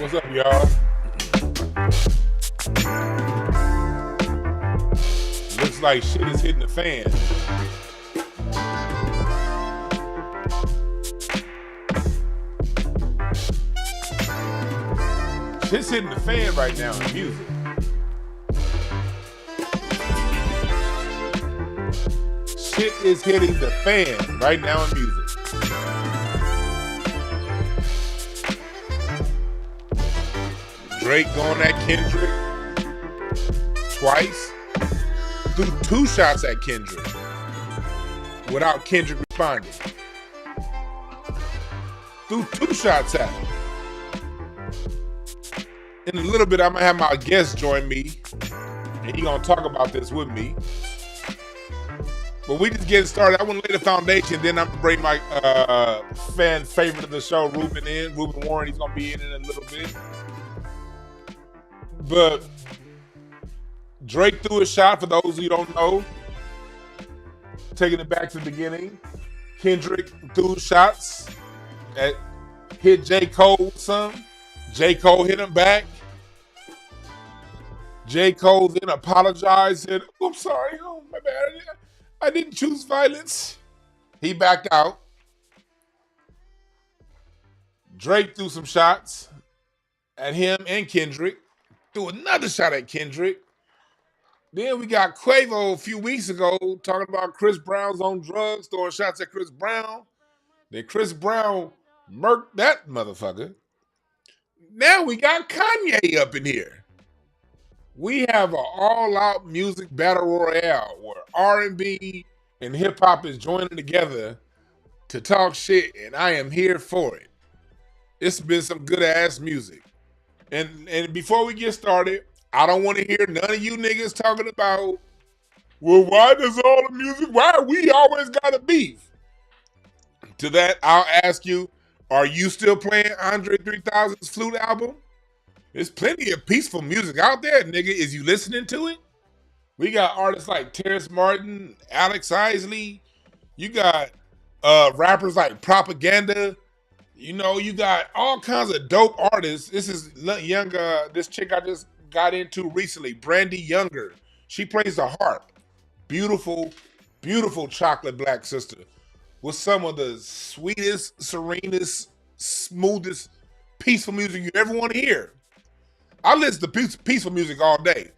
What's up, y'all? Looks like shit is hitting the fan. Shit's hitting the fan right now in music. Shit is hitting the fan right now in music. Drake going at Kendrick twice. Threw 2 shots at Kendrick without Kendrick responding. Threw 2 shots at him. In a little bit, I'm gonna have my guest join me, and he gonna talk about this with me. But we just getting started. I want to lay the foundation. Then I'm gonna bring my fan favorite of the show, Ruben, in. Ruben Warren. He's gonna be in a little bit. But Drake threw a shot, for those who don't know. Taking it back to the beginning. Kendrick threw shots at hit J. Cole some. J. Cole hit him back. J. Cole then apologized and said, oh, I'm sorry, oh my bad. I didn't choose violence. He backed out. Drake threw some shots at him and Kendrick. Threw another shot at Kendrick. Then we got Quavo a few weeks ago talking about Chris Brown's on drugs, throwing shots at Chris Brown. Then Chris Brown murked that motherfucker. Now we got Kanye up in here. We have an all-out music battle royale where R&B and hip-hop is joining together to talk shit, and I am here for it. It's been some good-ass music. And before we get started, I don't want to hear none of you niggas talking about, well, why does all the music, why we always gotta beef? To that, I'll ask you, are you still playing Andre 3000's Flute album? There's plenty of peaceful music out there, nigga. Is you listening to it? We got artists like Terrence Martin, Alex Isley. You got rappers like Propaganda. You know, you got all kinds of dope artists. This is younger. This chick I just got into recently, Brandy Younger. She plays the harp. Beautiful, beautiful chocolate black sister with some of the sweetest, serenest, smoothest, peaceful music you ever want to hear. I listen to peaceful music all day.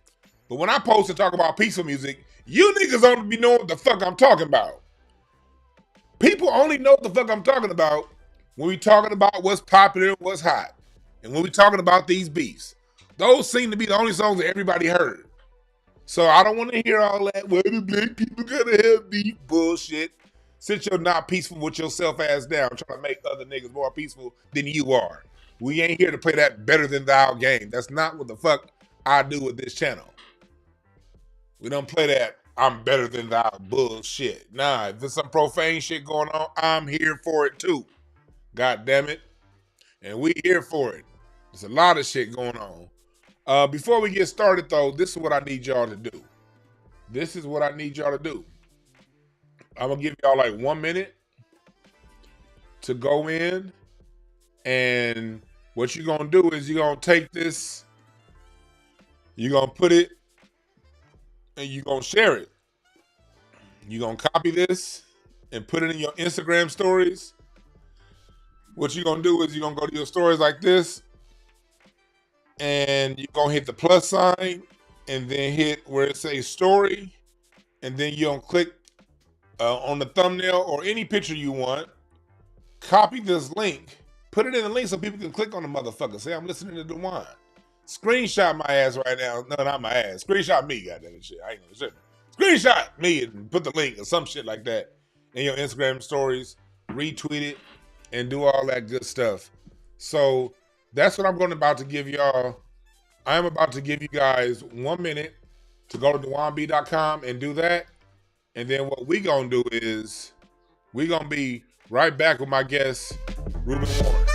But when I post and talk about peaceful music, you niggas only be knowing what the fuck I'm talking about. People only know what the fuck I'm talking about when we talking about what's popular and what's hot. And when we talking about these beefs. Those seem to be the only songs that everybody heard. So I don't want to hear all that, well, the black people gotta have beef bullshit. Since you're not peaceful with yourself ass down, trying to make other niggas more peaceful than you are. We ain't here to play that better than thou game. That's not what the fuck I do with this channel. We don't play that I'm better than thou bullshit. Nah, if there's some profane shit going on, I'm here for it too. God damn it. And we here for it. There's a lot of shit going on. Before we get started though, this is what I need y'all to do. This is what I need y'all to do. I'm gonna give y'all like 1 minute to go in, and what you're gonna do is you're gonna take this, you're gonna put it, and you're gonna share it. You're gonna copy this and put it in your Instagram stories. What you're gonna do is you're gonna go to your stories like this, and you're gonna hit the plus sign, and then hit where it says story, and then you're gonna click on the thumbnail or any picture you want, copy this link, put it in the link so people can click on the motherfucker. Say, I'm listening to DeWine. Screenshot my ass right now. No, not my ass. Screenshot me, goddamn shit. I ain't gonna shit. Screenshot me and put the link or some shit like that in your Instagram stories, retweet it, and do all that good stuff. So that's what I'm about to give y'all. I am about to give you guys 1 minute to go to DeWineB.com and do that. And then what we gonna do is we gonna be right back with my guest, Ruben Warren.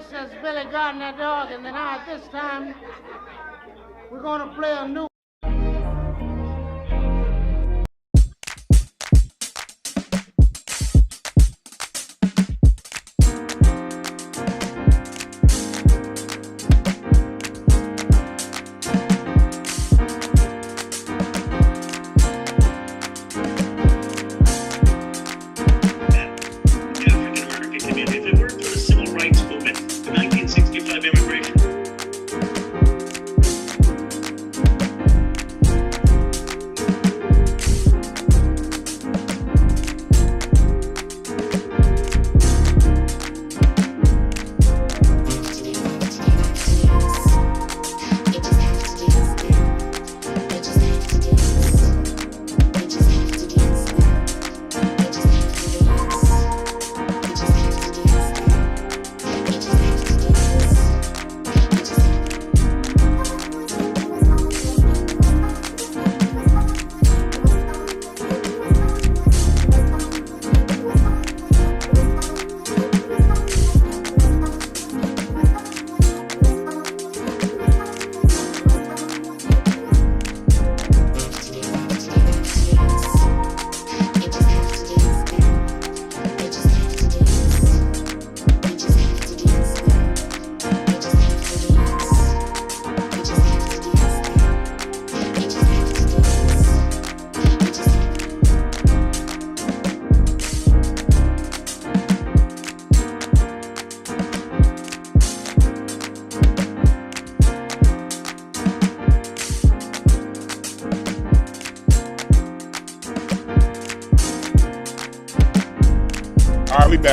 this is Billy Gardner Dog, and then at this time, we're going to play a new.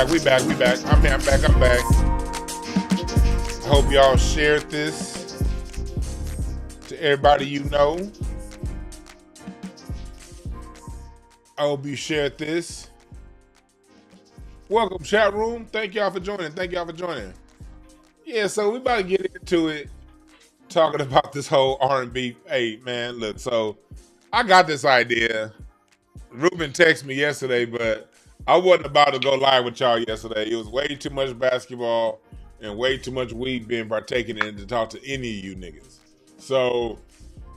We back. I'm back. I hope y'all shared this to everybody you know. I hope you shared this. Welcome, chat room. Thank y'all for joining. Yeah, so we about to get into it, talking about this whole R&B. Hey, man, look, so I got this idea. Ruben texted me yesterday, but I wasn't about to go live with y'all yesterday. It was way too much basketball and way too much weed being partaken in to talk to any of you niggas. So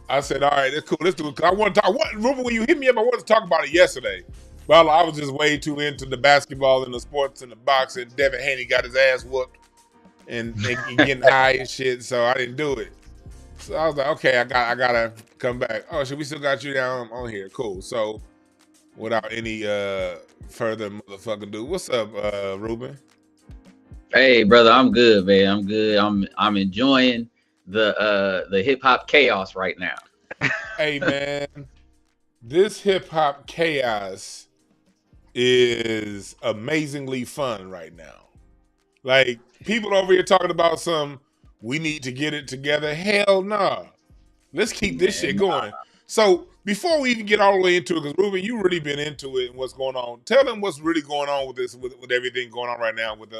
I said, all right, that's cool. Let's do it. I want to talk. Ruben, when you hit me up, I wanted to talk about it yesterday. But I was just way too into the basketball and the sports and the boxing. Devin Haney got his ass whooped and getting high and shit, so I didn't do it. So I was like, okay, I gotta come back. Oh, so we still got you down on here. Cool. So without any further motherfucking ado, what's up, Ruben? Hey, brother, I'm good, man. I'm good. I'm enjoying the hip hop chaos right now. Hey, man, this hip hop chaos is amazingly fun right now. Like, people over here talking about we need to get it together. Hell nah. Let's keep this shit going. So before we even get all the way into it, because Ruben, you really been into it and what's going on. Tell them what's really going on with this, with everything going on right now with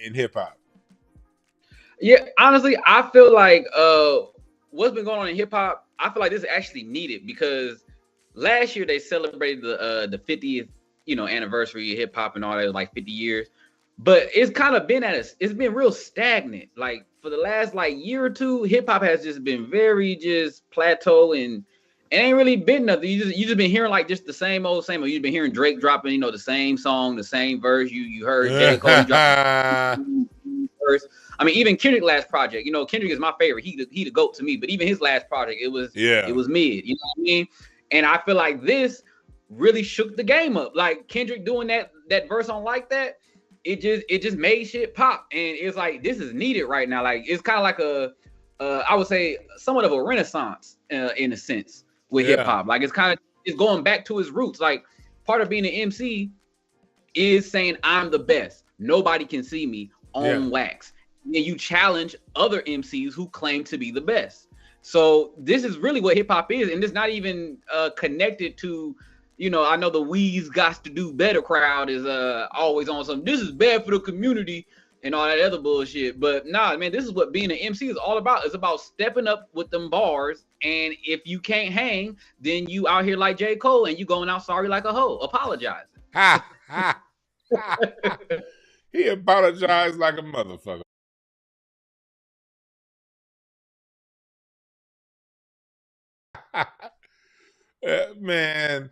in hip hop. Yeah, honestly, I feel like what's been going on in hip hop, I feel like this is actually needed because last year they celebrated the 50th anniversary of hip hop and all that, like 50 years. But it's kind of been it's been real stagnant. Like for the last year or two, hip hop has just been very just plateau and it ain't really been nothing. You just been hearing just the same old. You've been hearing Drake dropping, the same song, the same verse. You heard J. Cole dropping verse. I mean, even Kendrick last project, Kendrick is my favorite. He the GOAT to me. But even his last project, it was mid. You know what I mean? And I feel like this really shook the game up. Like Kendrick doing that verse on Like That, it just made shit pop. And it's like this is needed right now. Like it's kind of like I would say somewhat of a renaissance in a sense with hip hop. Like it's going back to its roots. Like part of being an MC is saying I'm the best. Nobody can see me on wax. And you challenge other MCs who claim to be the best. So this is really what hip hop is, and it's not even connected to, I know the We's got to do better crowd is always on some. This is bad for the community and all that other bullshit. But nah, man, this is what being an MC is all about. It's about stepping up with them bars, and if you can't hang, then you out here like J. Cole and you going out sorry like a hoe, apologizing. He apologized like a motherfucker. Man,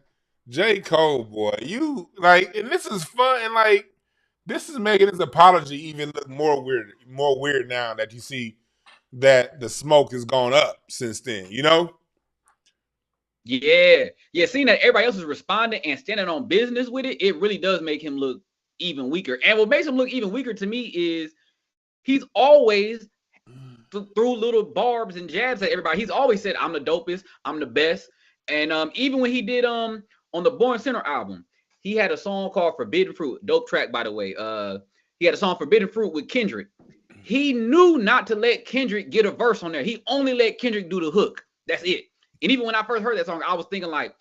J. Cole, boy, you like, and this is fun, and like, this is making his apology even look more weird now that you see that the smoke has gone up since then. You know? Yeah, yeah. Seeing that everybody else is responding and standing on business with it, it really does make him look even weaker. And what makes him look even weaker to me is he's always threw little barbs and jabs at everybody. He's always said, "I'm the dopest, I'm the best." And even when he did on the Born Center album, he had a song called "Forbidden Fruit," dope track by the way. He had a song "Forbidden Fruit" with Kendrick. He knew not to let Kendrick get a verse on there. He only let Kendrick do the hook. That's it. And even when I first heard that song, I was thinking like,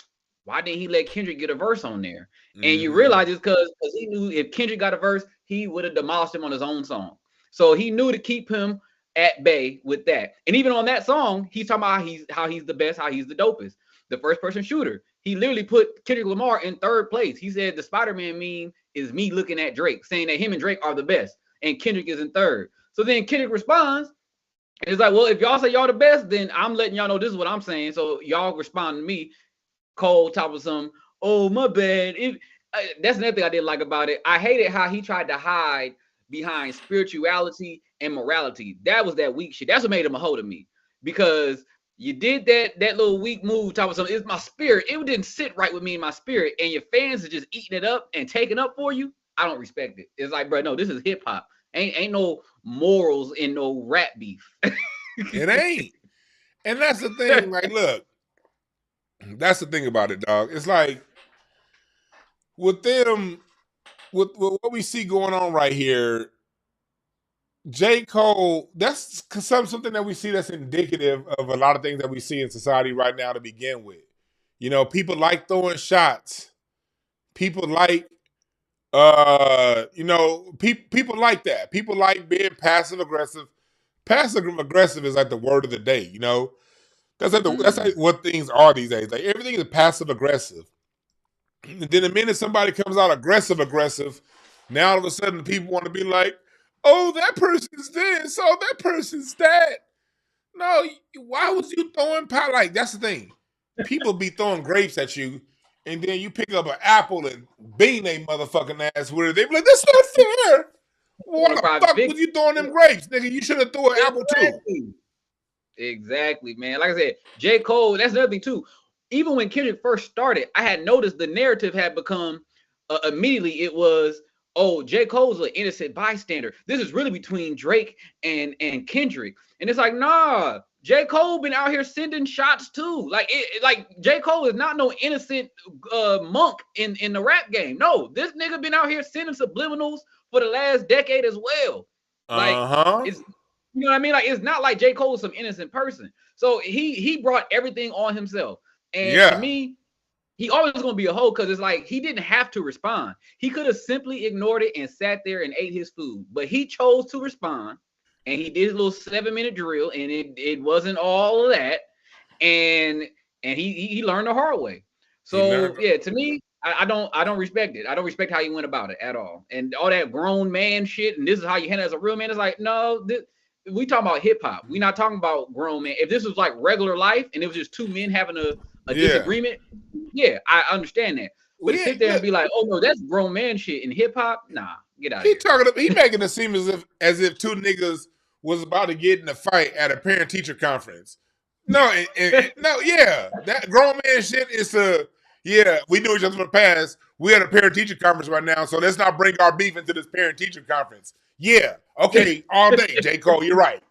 why didn't he let Kendrick get a verse on there? And you realize it's because he knew if Kendrick got a verse, he would have demolished him on his own song. So he knew to keep him at bay with that. And even on that song, he's talking about how he's the best, how he's the dopest, the first person shooter. He literally put Kendrick Lamar in third place. He said the Spider-Man meme is me looking at Drake, saying that him and Drake are the best, and Kendrick is in third. So then Kendrick responds, and it's like, well, if y'all say y'all the best, then I'm letting y'all know this is what I'm saying. So y'all respond to me, Cole, top of some, oh, my bad. That's another thing I didn't like about it. I hated how he tried to hide behind spirituality and morality. That was that weak shit. That's what made him a hoe to me. Because you did that little weak move, top of something. It's my spirit. It didn't sit right with me in my spirit. And your fans are just eating it up and taking up for you. I don't respect it. It's like, bro, no, this is hip hop. Ain't no morals in no rap beef. It ain't. And that's the thing. Like, look, that's the thing about it, dog. It's like with them, with what we see going on right here, J. Cole, that's something that we see that's indicative of a lot of things that we see in society right now to begin with. You know, people like throwing shots. People like people like that. People like being passive aggressive. Passive aggressive is like the word of the day, you know. That's like what things are these days. Like everything is passive aggressive. And then the minute somebody comes out aggressive, now all of a sudden people want to be like, oh, that person's this, oh, that person's that. No, why was you throwing pie? Like, that's the thing. People be throwing grapes at you, and then you pick up an apple and bean they motherfucking ass with it. They be like, that's not fair. Well, why the fuck was you throwing them grapes, nigga? You should have threw an apple too. Exactly, man. Like I said, J. Cole, that's another thing too. Even when Kendrick first started, I had noticed the narrative had become immediately it was, oh, J. Cole's an innocent bystander. This is really between Drake and Kendrick. And it's like, nah, J. Cole been out here sending shots too. Like J. Cole is not no innocent monk in the rap game. No, this nigga been out here sending subliminals for the last decade as well. Like it's, you know what I mean? Like it's not like J. Cole is some innocent person. So he brought everything on himself. And to me, he always gonna be a hoe because it's like he didn't have to respond. He could have simply ignored it and sat there and ate his food, but he chose to respond, and he did his little 7-minute drill, and it wasn't all of that, and he learned the hard way. So yeah, to me, I don't respect it. I don't respect how he went about it at all, and all that grown man shit. And this is how you handle it as a real man. It's like, no, we talking about hip hop. We're not talking about grown men. If this was like regular life and it was just two men having a disagreement, yeah, I understand that. But to sit there and be like, oh no, that's grown man shit in hip hop, nah, get out of here. He making it seem as if two niggas was about to get in a fight at a parent teacher conference. No, that grown man shit is we knew each other from the past. We had a parent teacher conference right now, so let's not bring our beef into this parent teacher conference. Yeah, okay, all day, J. Cole, you're right.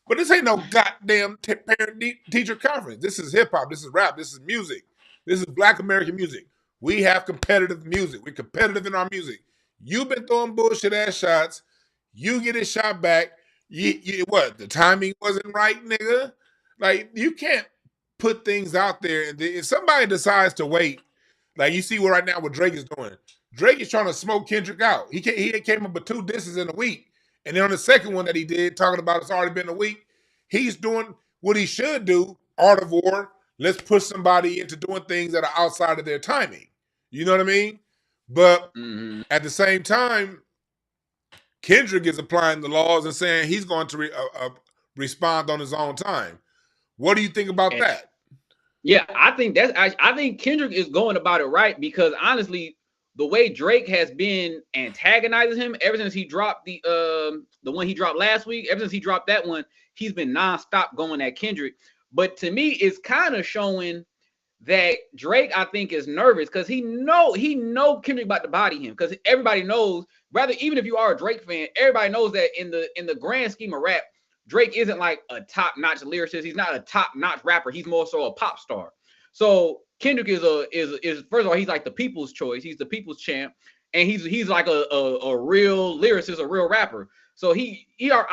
But this ain't no goddamn parent teacher conference. This is hip hop. This is rap. This is music. This is Black American music. We have competitive music. We're competitive in our music. You've been throwing bullshit ass shots. You get a shot back. What? The timing wasn't right, nigga. Like you can't put things out there. And if somebody decides to wait, like you see what right now what Drake is doing. Drake is trying to smoke Kendrick out. He came up with 2 disses in a week. And then on the second one that he did, talking about it's already been a week, he's doing what he should do, art of war. Let's push somebody into doing things that are outside of their timing. You know what I mean? But at the same time, Kendrick is applying the laws and saying he's going to respond on his own time. What do you think about that? Yeah, I think Kendrick is going about it right, because honestly, the way Drake has been antagonizing him ever since he dropped the one he dropped last week, ever since he dropped that one, he's been nonstop going at Kendrick. But to me, it's kind of showing that Drake, I think, is nervous because he know Kendrick about to body him, because everybody knows, rather, even if you are a Drake fan, everybody knows that in the grand scheme of rap, Drake isn't like a top-notch lyricist. He's not a top-notch rapper. He's more so a pop star. So Kendrick is first of all, he's like the people's choice. He's the people's champ, and he's like a real lyricist, a real rapper. So I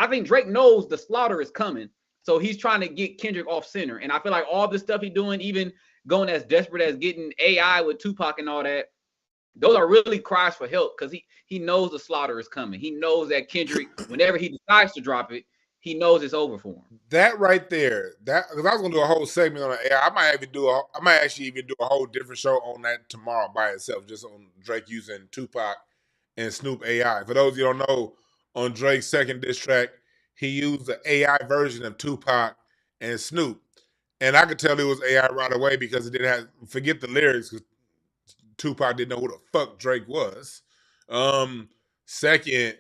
think Drake knows the slaughter is coming. So he's trying to get Kendrick off center. And I feel like all the stuff he's doing, even going as desperate as getting AI with Tupac and all that, those are really cries for help, because he knows the slaughter is coming. He knows that Kendrick, whenever he decides to drop it, he knows it's over for him. That right there, because I was gonna do a whole segment on AI. I might actually even do a whole different show on that tomorrow by itself, just on Drake using Tupac and Snoop AI. For those of you who don't know, on Drake's second diss track, he used the AI version of Tupac and Snoop. And I could tell it was AI right away because it didn't have, forget the lyrics, because Tupac didn't know who the fuck Drake was. Second,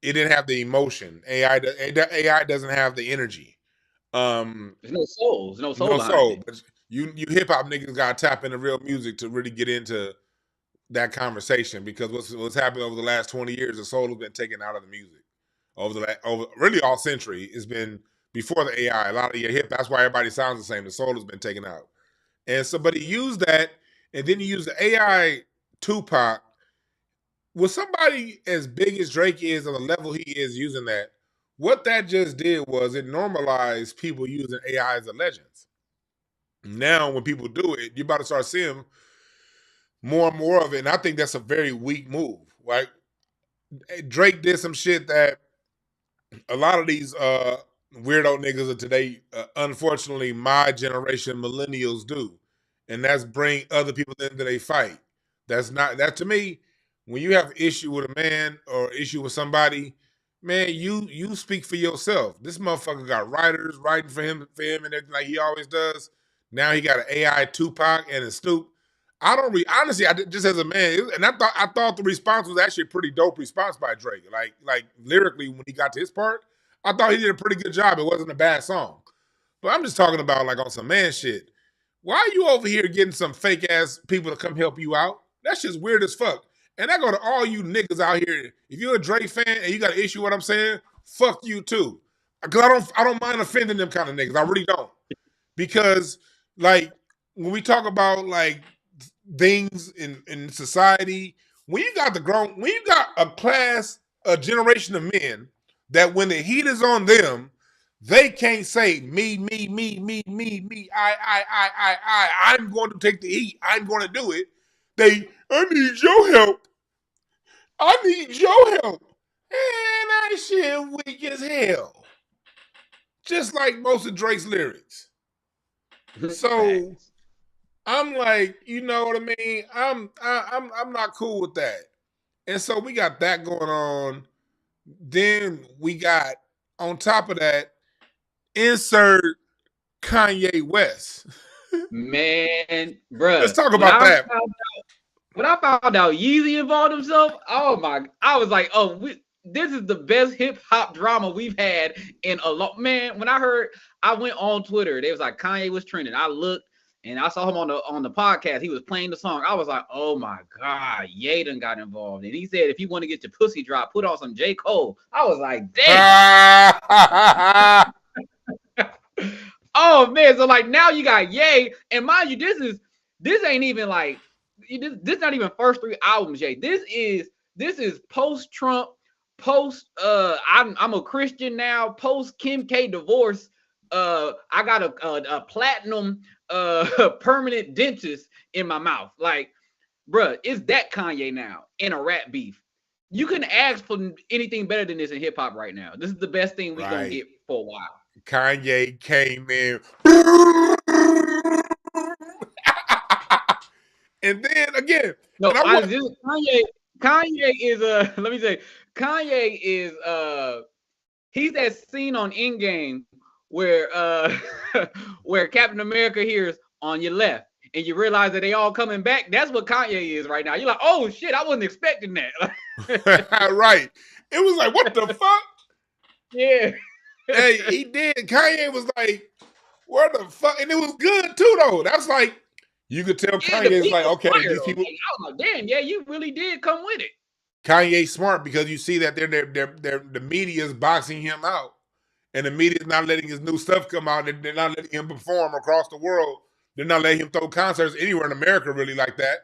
it didn't have the emotion. AI doesn't have the energy. There's no soul. There's no soul No behind soul. it. But you hip hop niggas gotta tap into real music to really get into that conversation, because what's happened over the last 20 years, the soul has been taken out of the music. Over really all century, it's been before the AI. A lot of your hip, that's why everybody sounds the same. The soul has been taken out. And so, but he used that, and then he used the AI Tupac. With somebody as big as Drake is on the level he is using that, what that just did was it normalized people using AI as a legends. Now, when people do it, you're about to start seeing more and more of it. And I think that's a very weak move. Like, Drake did some shit that a lot of these weirdo niggas of today, unfortunately, my generation, millennials, do. And that's bring other people into they fight. That's not, that to me, when you have an issue with a man or issue with somebody, man, you speak for yourself. This motherfucker got writers writing for him and everything like he always does. Now he got an AI Tupac and a Snoop. I don't honestly, I just as a man, and I thought the response was actually a pretty dope response by Drake. Like lyrically, when he got to his part, I thought he did a pretty good job. It wasn't a bad song. But I'm just talking about like on some man shit. Why are you over here getting some fake ass people to come help you out? That's just weird as fuck. And I go to all you niggas out here. If you're a Drake fan and you got an issue with what I'm saying, fuck you too. Cause I don't mind offending them kind of niggas. I really don't. Because like when we talk about like things in society, when you got a generation of men that when the heat is on them, they can't say me, I'm going to take the heat. I'm going to do it. I need your help. I need your help. And that shit weak as hell. Just like most of Drake's lyrics. So I'm like, you know what I mean? I'm not cool with that. And so we got that going on. Then we got on top of that, insert Kanye West. Man, bruh. Let's talk about that. When I found out Yeezy involved himself, I was like, this is the best hip hop drama we've had in a long, man. When I went on Twitter, they was like Kanye was trending. I looked and I saw him on the podcast. He was playing the song. I was like, oh my God, Ye done got involved. And he said, if you want to get your pussy drop, put on some J. Cole. I was like, damn. Oh man, so like now you got Ye, and mind you, this ain't even like this not even first 3 albums, Ye. This is post Trump, post I'm a Christian now, post Kim K divorce. I got a platinum permanent dentist in my mouth. Like, bruh, it's that Kanye now in a rap beef. You couldn't ask for anything better than this in hip hop right now. This is the best thing we gonna get for a while. Kanye came in. And then again, no, Kanye is let me say, Kanye is he's that scene on Endgame where where Captain America hears on your left, and you realize that they all coming back. That's what Kanye is right now. You're like, oh shit, I wasn't expecting that. Right. It was like, what the fuck? Yeah. Hey, he did. Kanye was like, where the fuck? And it was good too, though. That's like, you could tell Yeah, the Kanye's beat like, was okay, fire these though. people. Like, I was like, damn, yeah, you really did come with it. Kanye's smart because you see that the media is boxing him out. And the media is not letting his new stuff come out. They're not letting him perform across the world. They're not letting him throw concerts anywhere in America really like that.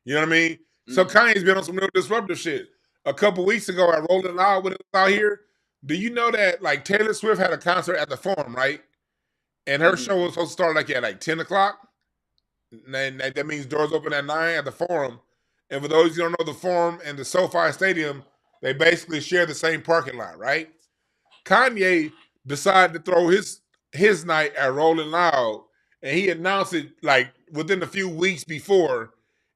You know what I mean? So Kanye's been on some real disruptive shit. A couple weeks ago at Rolling Loud when it was out here, do you know that like Taylor Swift had a concert at the Forum, right? And her show was supposed to start like at 10 o'clock. And that means doors open at 9 at the Forum. And for those who don't know, the Forum and the SoFi Stadium, they basically share the same parking lot, right? Kanye decided to throw his night at Rolling Loud, and he announced it like within a few weeks before,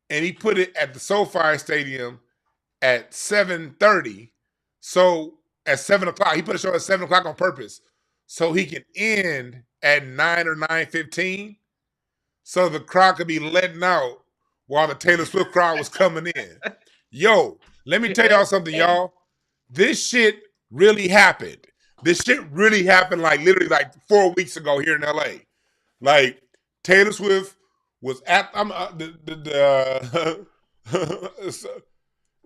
and he put it at the SoFi Stadium at 7:30. So at 7 o'clock, he put a show at 7 o'clock on purpose, so he can end at 9 or 9:15, so the crowd could be letting out while the Taylor Swift crowd was coming in. Yo, let me tell y'all something, y'all. This shit really happened. This shit really happened like literally like 4 weeks ago here in LA. Like Taylor Swift was at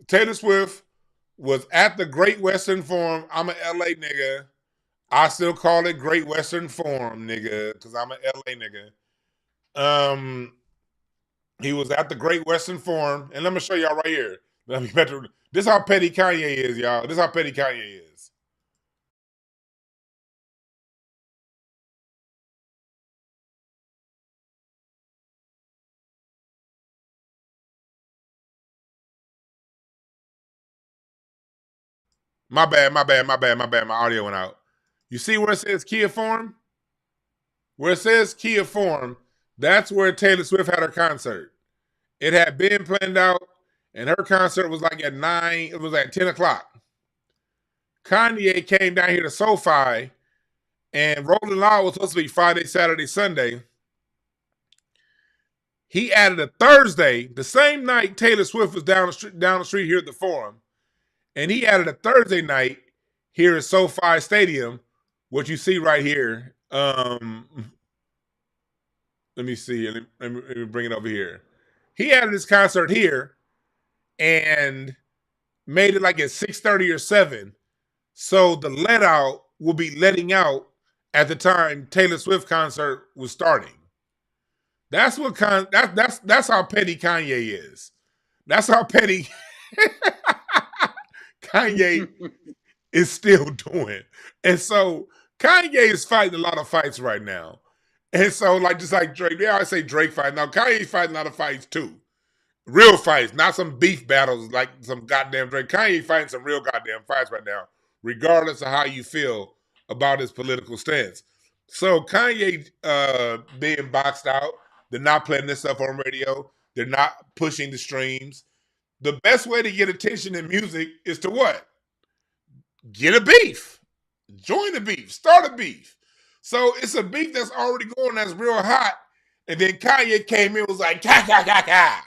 Taylor Swift was at the Great Western Forum. I'm an LA nigga. I still call it Great Western Forum, nigga, because I'm an LA nigga. He was at the Great Western Forum, and let me show y'all right here. This is how petty Kanye is, y'all. This is how petty Kanye is. My bad. My audio went out. You see where it says Kia Forum? Where it says Kia Forum, that's where Taylor Swift had her concert. It had been planned out, and her concert was like at 9, it was at 10 o'clock. Kanye came down here to SoFi, and Rolling Loud was supposed to be Friday, Saturday, Sunday. He added a Thursday, the same night Taylor Swift was down the street here at the Forum. And he added a Thursday night here at SoFi Stadium, what you see right here. Let me see. Let me bring it over here. He added his concert here and made it like at 6:30 or 7. So the let out will be letting out at the time Taylor Swift concert was starting. That's what that's how petty Kanye is. That's how petty Kanye is still doing. And so Kanye is fighting a lot of fights right now. And so, like, just like Drake, they always say Drake fight. Now, Kanye's fighting a lot of fights too. Real fights, not some beef battles like some goddamn Drake. Kanye fighting some real goddamn fights right now, regardless of how you feel about his political stance. So Kanye being boxed out, they're not playing this stuff on radio. They're not pushing the streams. The best way to get attention in music is to what? Get a beef. Join the beef. Start a beef. So it's a beef that's already going that's real hot. And then Kanye came in and was like, ka, ka, ka, ka.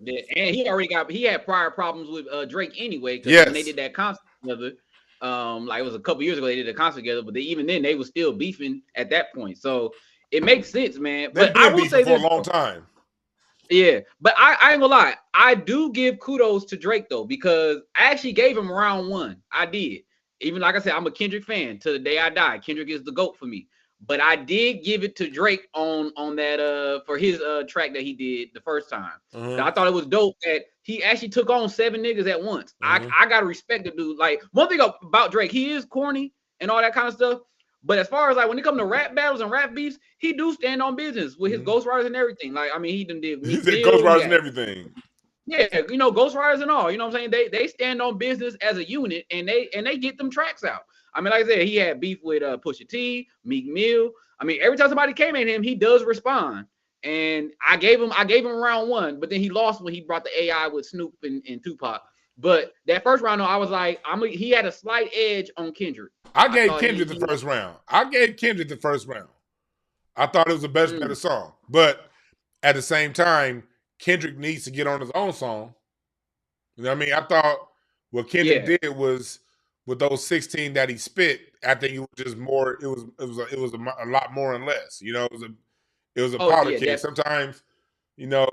Yeah, and he had prior problems with Drake anyway, because Yes. when they did that concert together, like it was a couple years ago they did a concert together, but even then they were still beefing at that point. So it makes sense, man. They've But I been will say beefing for this a long time. Yeah, but I ain't gonna lie. I do give kudos to Drake though, because I actually gave him round 1. I did. Even like I said, I'm a Kendrick fan to the day I die. Kendrick is the GOAT for me. But I did give it to Drake on that for his track that he did the first time. I thought it was dope that he actually took on 7 niggas at once. I gotta respect the dude. Like, one thing about Drake, he is corny and all that kind of stuff. But as far as like when it comes to rap battles and rap beefs, he do stand on business with his ghostwriters and everything. Like, I mean, he done did ghostwriters and everything. Yeah, ghostwriters and all. You know what I'm saying? They stand on business as a unit, and they get them tracks out. I mean, like I said, he had beef with Pusha T, Meek Mill. I mean, every time somebody came at him, he does respond. And I gave him round 1, but then he lost when he brought the AI with Snoop and Tupac. But that first round, though, I was like, he had a slight edge on Kendrick. I gave Kendrick the first round. I thought it was a better song. But at the same time, Kendrick needs to get on his own song. You know what I mean? I thought what Kendrick did was with those 16 that he spit. I think it was just more. It was a lot more and less. You know, it was a powder keg. Sometimes, you know,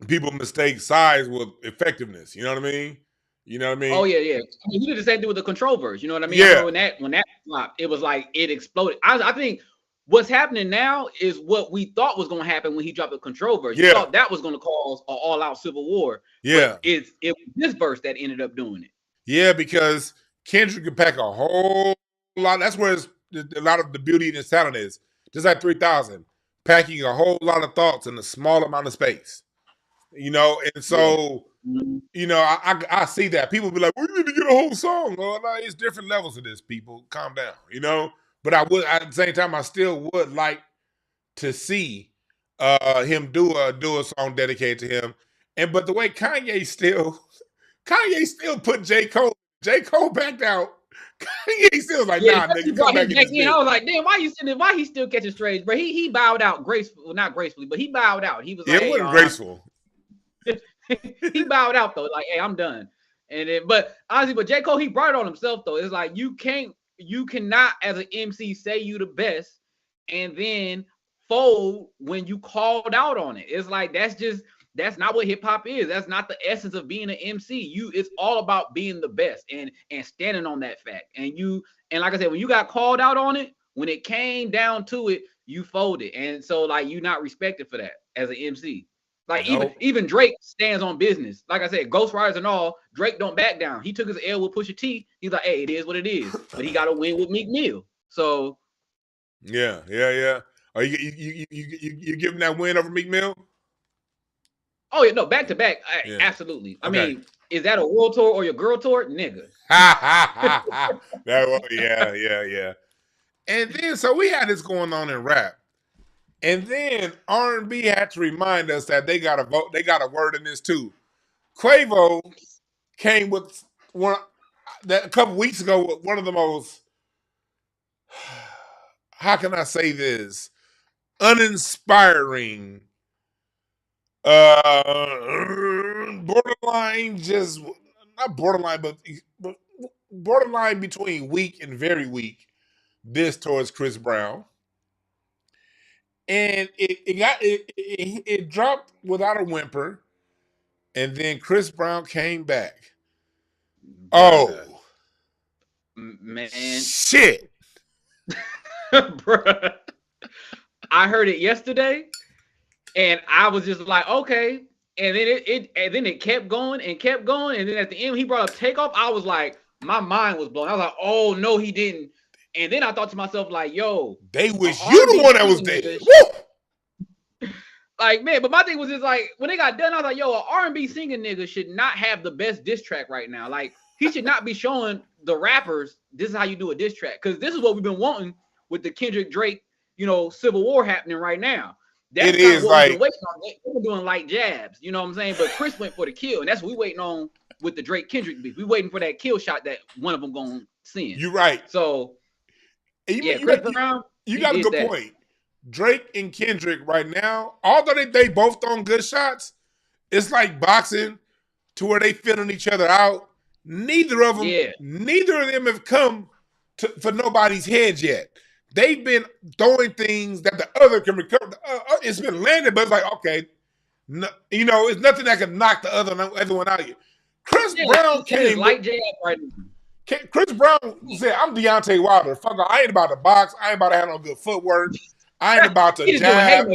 people mistake size with effectiveness. You know what I mean? You know what I mean? Oh yeah. I mean, he did the same thing with the control verse. You know what I mean? Yeah. When that flopped, it was like it exploded. I think what's happening now is what we thought was going to happen when he dropped the control verse. You thought that was going to cause an all-out civil war. Yeah. But it was this verse that ended up doing it. Yeah, because Kendrick could pack a whole lot. That's where a lot of the beauty and the talent is. Just like 3000, packing a whole lot of thoughts in a small amount of space. You know, and so, you know, I see that. People be like, we need to get a whole song. Oh, no, it's different levels of this, people. Calm down, you know? But I would, at the same time, I still would like to see him do a song dedicated to him. But the way Kanye still put J. Cole backed out. Kanye still was like, nah, nigga, come back in. I was like, damn, why he still catching strays? But he bowed out gracefully, well, not gracefully, but he bowed out. He was like, it wasn't graceful. He bowed out though, like, hey, I'm done. And then, but honestly, but J. Cole, he brought it on himself though. It's like you cannot as an MC say you the best and then fold when you called out on it. It's like that's not what hip hop is. That's not the essence of being an MC. It's all about being the best and standing on that fact. And like I said, when you got called out on it, when it came down to it, you folded. And so like you're not respected for that as an MC. Like even Drake stands on business. Like I said, Ghost Riders and all, Drake don't back down. He took his L with Pusha T. He's like, hey, it is what it is. But he got to win with Meek Mill. So yeah. Are you giving that win over Meek Mill? Oh yeah, no, back to back, absolutely. I mean, is that a world tour or your girl tour, nigga? Yeah. And then so we had this going on in rap. And then R&B had to remind us that they got a vote. They got a word in this too. Quavo came with one that a couple weeks ago with one of the most, how can I say this, uninspiring, borderline, just not borderline, but borderline between weak and very weak diss towards Chris Brown. And it dropped without a whimper, and then Chris Brown came back. Oh, man, shit, bruh. I heard it yesterday, and I was just like, okay. And then it kept going, and then at the end he brought up Takeoff. I was like, my mind was blown. I was like, oh no, he didn't. And then I thought to myself, like, yo, they wish you the one that was dead. Like, man, but my thing was just like, when they got done, I was like, yo, an R&B singing nigga should not have the best diss track right now. Like, he should not be showing the rappers this is how you do a diss track. Because this is what we've been wanting with the Kendrick Drake, civil war happening right now. That's it is what like we've been waiting on. They were doing light jabs, you know what I'm saying? But Chris went for the kill, and that's what we waiting on with the Drake Kendrick beef. We waiting for that kill shot that one of them gonna send. You're right. So Chris Brown, you got a good point. Drake and Kendrick right now, although they both throwing good shots, it's like boxing to where they feeling each other out. Neither of them have come for nobody's heads yet. They've been throwing things that the other can recover. It's been landed, but it's like, okay, no, it's nothing that can knock the other one out of you. Chris Brown came light jab right now. Chris Brown said, I'm Deontay Wilder. Fuck, I ain't about to box. I ain't about to have no good footwork. I ain't about to jab.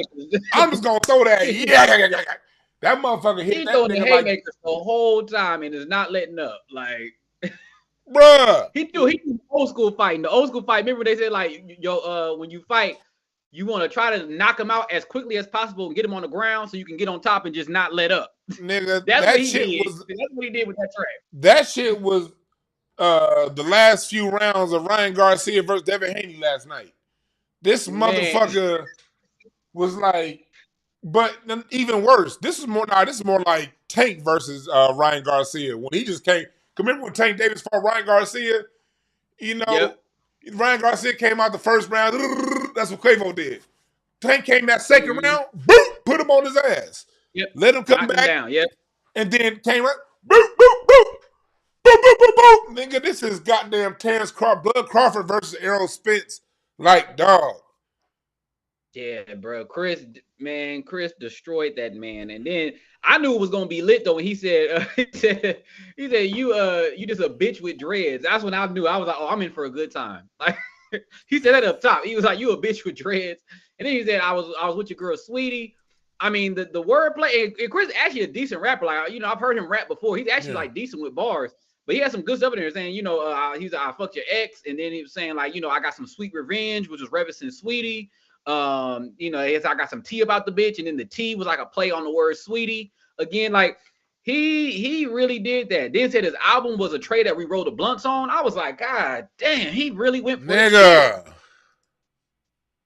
I'm just going to throw that. Yeah. That motherfucker hit He's that throwing nigga the haymakers the whole time and is not letting up. Like, bruh. He do old school fighting. The old school fight, remember they said, like, when you fight, you want to try to knock him out as quickly as possible and get him on the ground so you can get on top and just not let up. Nigga, that's what he did. That's what he did with that track. That shit was the last few rounds of Ryan Garcia versus Devin Haney last night. This motherfucker was like, but even worse. This is more like Tank versus Ryan Garcia when he just came. Remember when Tank Davis fought Ryan Garcia? Ryan Garcia came out the first round. That's what Quavo did. Tank came that second round, boop, put him on his ass. Yep. Let him come Knocked him back. down. Yep. And then came right, boop, boop, boop. Boop, boop, boop, boop. Nigga, this is goddamn Terrence Bud Crawford versus Errol Spence. Like, dog. Yeah, bro. Chris destroyed that man. And then I knew it was gonna be lit though when he said you just a bitch with dreads. That's when I knew. I was like, oh, I'm in for a good time. Like he said that up top. He was like, you a bitch with dreads. And then he said, I was with your girl, Sweetie. I mean, the wordplay, and Chris is actually a decent rapper. Like, I've heard him rap before. He's actually like decent with bars. But he had some good stuff in there saying, he's like, I fucked your ex. And then he was saying, like, I got some sweet revenge, which was referencing Sweetie. I got some tea about the bitch. And then the tea was like a play on the word Sweetie. Again, like, he really did that. Then said his album was a Trey that we wrote a Blunt song. I was like, God damn, he really went for Nigga.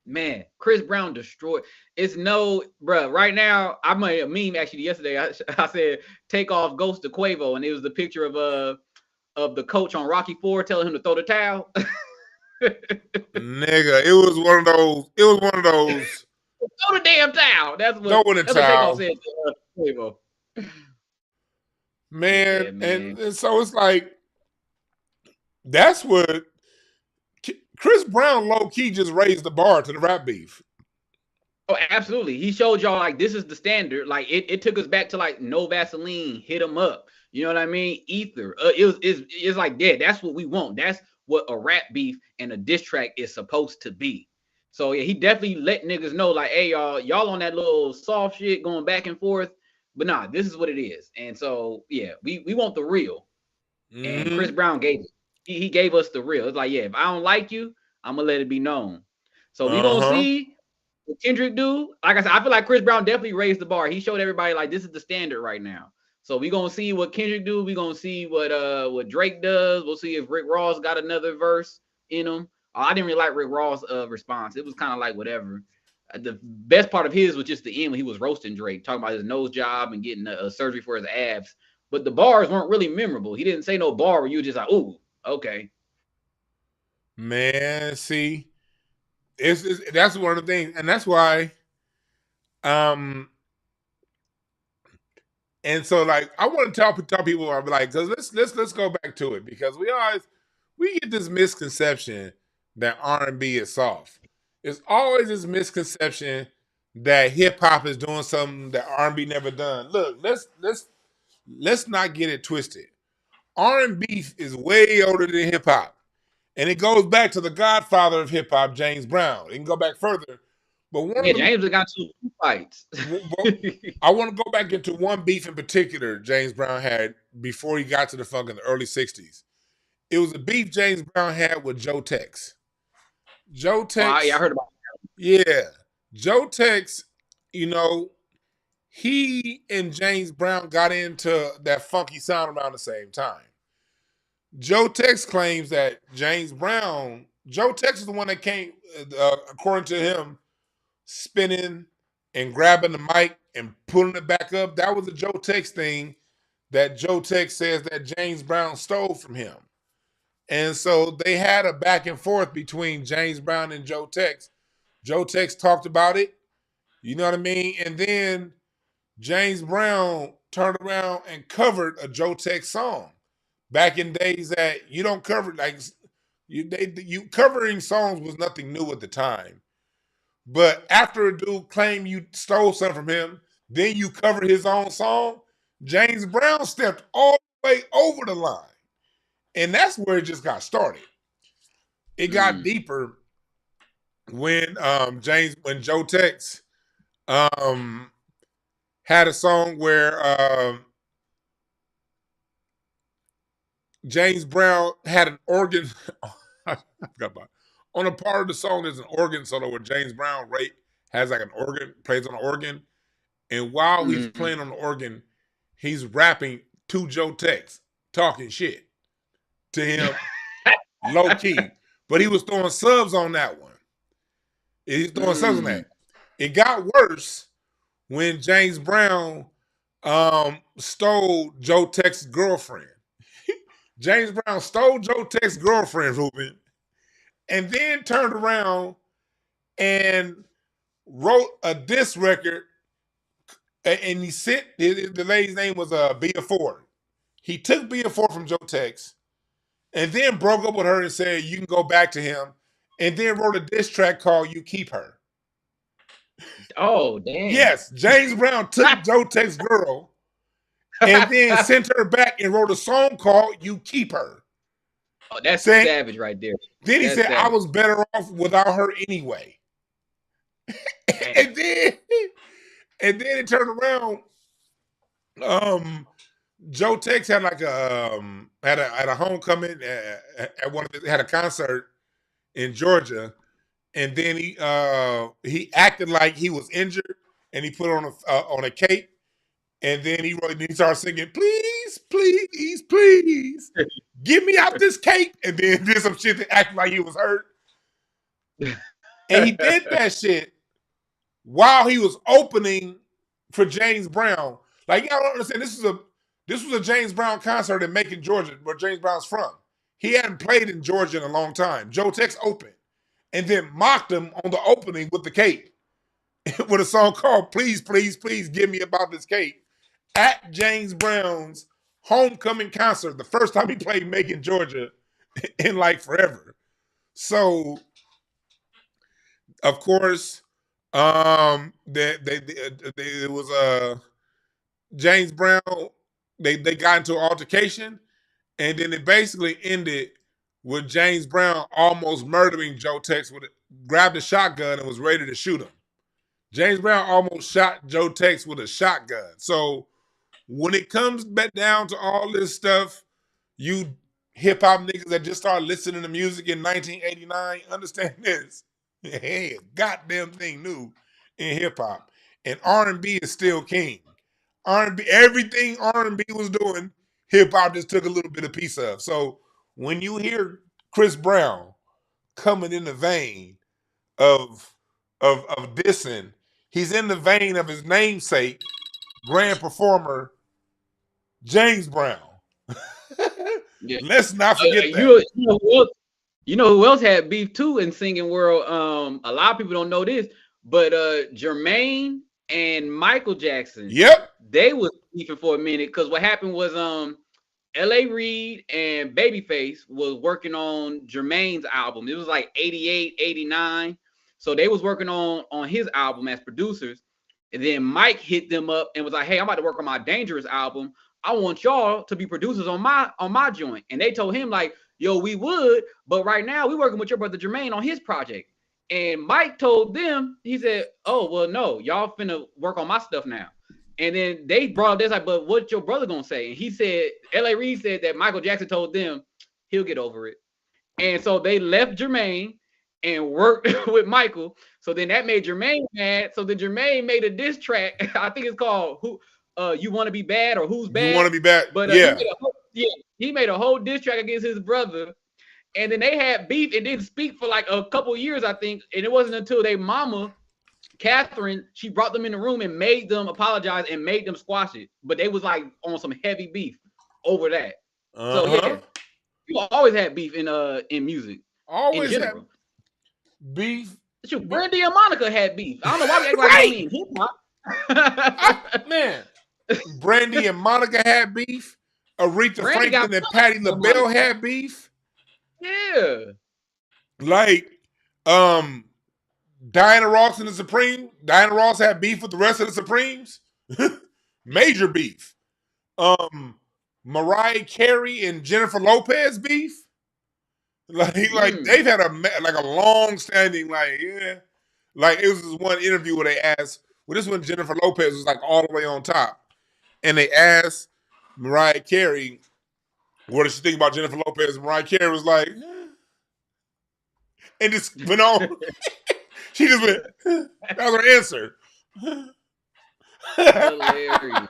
Man, Chris Brown destroyed. It's no, bro. Right now, I made a meme actually yesterday. I said, take off Ghost to Quavo. And it was the picture of the coach on Rocky IV telling him to throw the towel. Nigga, it was one of those. Throw the damn towel. That's what Takeoff said to Quavo. Man, Yeah, man. And so it's like, that's what Chris Brown low-key just raised the bar to the rap beef. Oh, absolutely. He showed y'all, like, this is the standard. Like, it took us back to, like, no Vaseline, hit him up. You know what I mean? Ether. It's like, yeah, that's what we want. That's what a rap beef and a diss track is supposed to be. So, yeah, he definitely let niggas know, like, hey, y'all on that little soft shit going back and forth. But nah, this is what it is. And so, yeah, we want the real. Mm-hmm. And Chris Brown gave it. He gave us the real. It's like, yeah, if I don't like you, I'm going to let it be known. So we going to see what Kendrick do. Like I said, I feel like Chris Brown definitely raised the bar. He showed everybody, like, this is the standard right now. So we going to see what Kendrick do. We going to see what Drake does. We'll see if Rick Ross got another verse in him. I didn't really like Rick Ross' response. It was kind of like whatever. The best part of his was just the end when he was roasting Drake, talking about his nose job and getting a surgery for his abs. But the bars weren't really memorable. He didn't say no bar where you were just like, ooh, okay. Man, see, that's one of the things, and that's why, and so like I want to tell people, I'm like, because let's go back to it, because we get this misconception that R&B is soft. It's always this misconception that hip hop is doing something that R&B never done. Look, let's not get it twisted. R&B is way older than hip hop. And it goes back to the godfather of hip hop, James Brown. It can go back further. But James got 2 fights. I want to go back into one beef in particular James Brown had before he got to the funk in the early 60s. It was a beef James Brown had with Joe Tex. Joe Tex. Yeah, I heard about that. Yeah. Joe Tex, he and James Brown got into that funky sound around the same time. Joe Tex claims that Joe Tex is the one that came, according to him, spinning and grabbing the mic and pulling it back up. That was a Joe Tex thing that Joe Tex says that James Brown stole from him. And so they had a back and forth between James Brown and Joe Tex. Joe Tex talked about it, you know what I mean? And then James Brown turned around and covered a Joe Tex song. Back in days that you don't cover, like you covering songs was nothing new at the time. But after a dude claimed you stole something from him, then you cover his own song, James Brown stepped all the way over the line. And that's where it just got started. It got deeper when Joe Tex had a song where James Brown had an organ. I forgot about it. On a part of the song, there's an organ solo where James Brown has like an organ, plays on an organ. And while he's playing on the organ, he's rapping to Joe Tex, talking shit to him low key. But he was throwing subs on that one. He's throwing subs on that. It got worse when James Brown stole Joe Tex's girlfriend. James Brown stole Joe Tex's girlfriend, Ruben, and then turned around and wrote a diss record, and he sent the lady's name was Bia Ford. He took Bia Ford from Joe Tex, and then broke up with her and said you can go back to him, and then wrote a diss track called "You Keep Her." Oh, damn. Yes, James Brown took Joe Tex's girl and then sent her back and wrote a song called "You Keep Her." Oh, that's savage right there. Then he That's said, savage. "I was better off without her anyway." and then it turned around. Joe Tex had like had a homecoming at one of his, had a concert in Georgia, and then he acted like he was injured, and he put on a cape, and then he started singing, "Please, please, please, get me out this cape," and then did some shit that acted like he was hurt, and he did that shit while he was opening for James Brown. Like, y'all don't understand, this was a James Brown concert in Macon, Georgia, where James Brown's from. He hadn't played in Georgia in a long time. Joe Tex opened and then mocked him on the opening with the cape with a song called "Please, Please, Please Give Me About This Cape" at James Brown's homecoming concert, the first time he played Macon, Georgia in like forever. So, of course, it was James Brown. They got into an altercation, and then it basically ended with James Brown almost murdering Joe Tex grabbed a shotgun and was ready to shoot him. James Brown almost shot Joe Tex with a shotgun. So when it comes back down to all this stuff, you hip hop niggas that just started listening to music in 1989, understand this. Hey, goddamn thing new in hip hop. And R&B is still king. R&B, everything R&B was doing, hip hop just took a little bit of piece of. So when you hear Chris Brown coming in the vein of dissing, he's in the vein of his namesake, grand performer James Brown. Yeah. Let's not forget that. You know who else had beef too in singing world? A lot of people don't know this, but Jermaine and Michael Jackson. Yep. They was beefing for a minute because what happened was L.A. Reid and Babyface was working on Jermaine's album. It was like 88, 89. So they was working on his album as producers. And then Mike hit them up and was like, "Hey, I'm about to work on my Dangerous album. I want y'all to be producers on my joint." And they told him like, "Yo, we would, but right now we working with your brother Jermaine on his project." And Mike told them, he said, "Oh, well, no, y'all finna work on my stuff now." And then they brought up this like, "But what's your brother gonna say?" And he said, L.A. Reid said that Michael Jackson told them he'll get over it. And so they left Jermaine and worked with Michael. So then that made Jermaine mad. So then Jermaine made a diss track. I think it's called "You Want to Be Bad" or "Who's Bad." You Want to Be Bad? But yeah. He made a whole diss track against his brother. And then they had beef. It didn't speak for like a couple years, I think. And it wasn't until their mama, Catherine, she brought them in the room and made them apologize and made them squash it. But they was like on some heavy beef over that. So yeah, you always had beef in music. Always had beef. Shoot, Brandy and Monica had beef. I don't know why we act like they in hip hop. Man, Brandy and Monica had beef. Aretha Franklin and Patti LaBelle had beef. Yeah. Like, Diana Ross and the Supreme. Diana Ross had beef with the rest of the Supremes. Major beef. Mariah Carey and Jennifer Lopez beef. Like they've had a long standing like it was this one interview where they asked, well, this one Jennifer Lopez was like all the way on top, and they asked Mariah Carey, what does she think about Jennifer Lopez? And Mariah Carey was like, and just went on. She just went, that was her answer. Hilarious.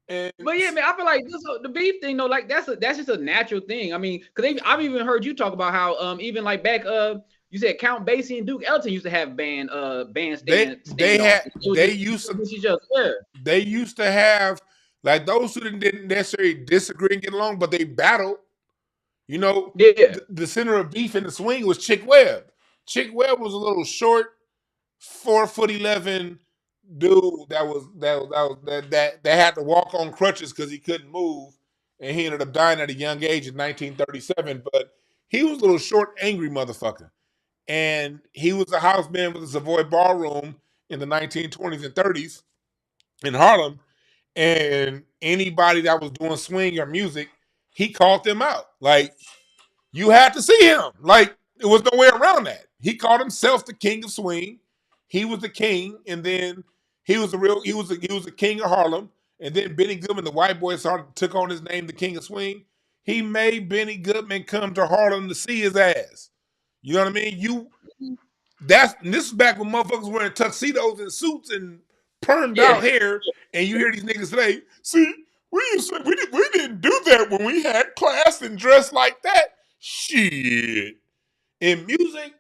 But yeah, man, I feel like the beef thing, though, like that's just a natural thing. I mean, because I've even heard you talk about how even like back you said Count Basie and Duke Ellington used to have band they used to have like those who didn't necessarily disagree and get along, but they battled. You know, yeah. The center of beef in the swing was Chick Webb. Chick Webb was a little short, 4'11" dude that had to walk on crutches because he couldn't move, and he ended up dying at a young age in 1937. But he was a little short, angry motherfucker, and he was a house band with the Savoy Ballroom in the 1920s and 30s in Harlem. And anybody that was doing swing or music, he called them out. Like, you had to see him. Like, there was no way around that. He called himself the king of swing. He was the king, and then he was the king of Harlem. And then Benny Goodman, the white boy, took on his name, the king of swing. He made Benny Goodman come to Harlem to see his ass. You know what I mean? This is back when motherfuckers wearing tuxedos and suits and permed out hair, and you hear these niggas say, "See, we didn't do that when we had class and dressed like that." Shit. In music,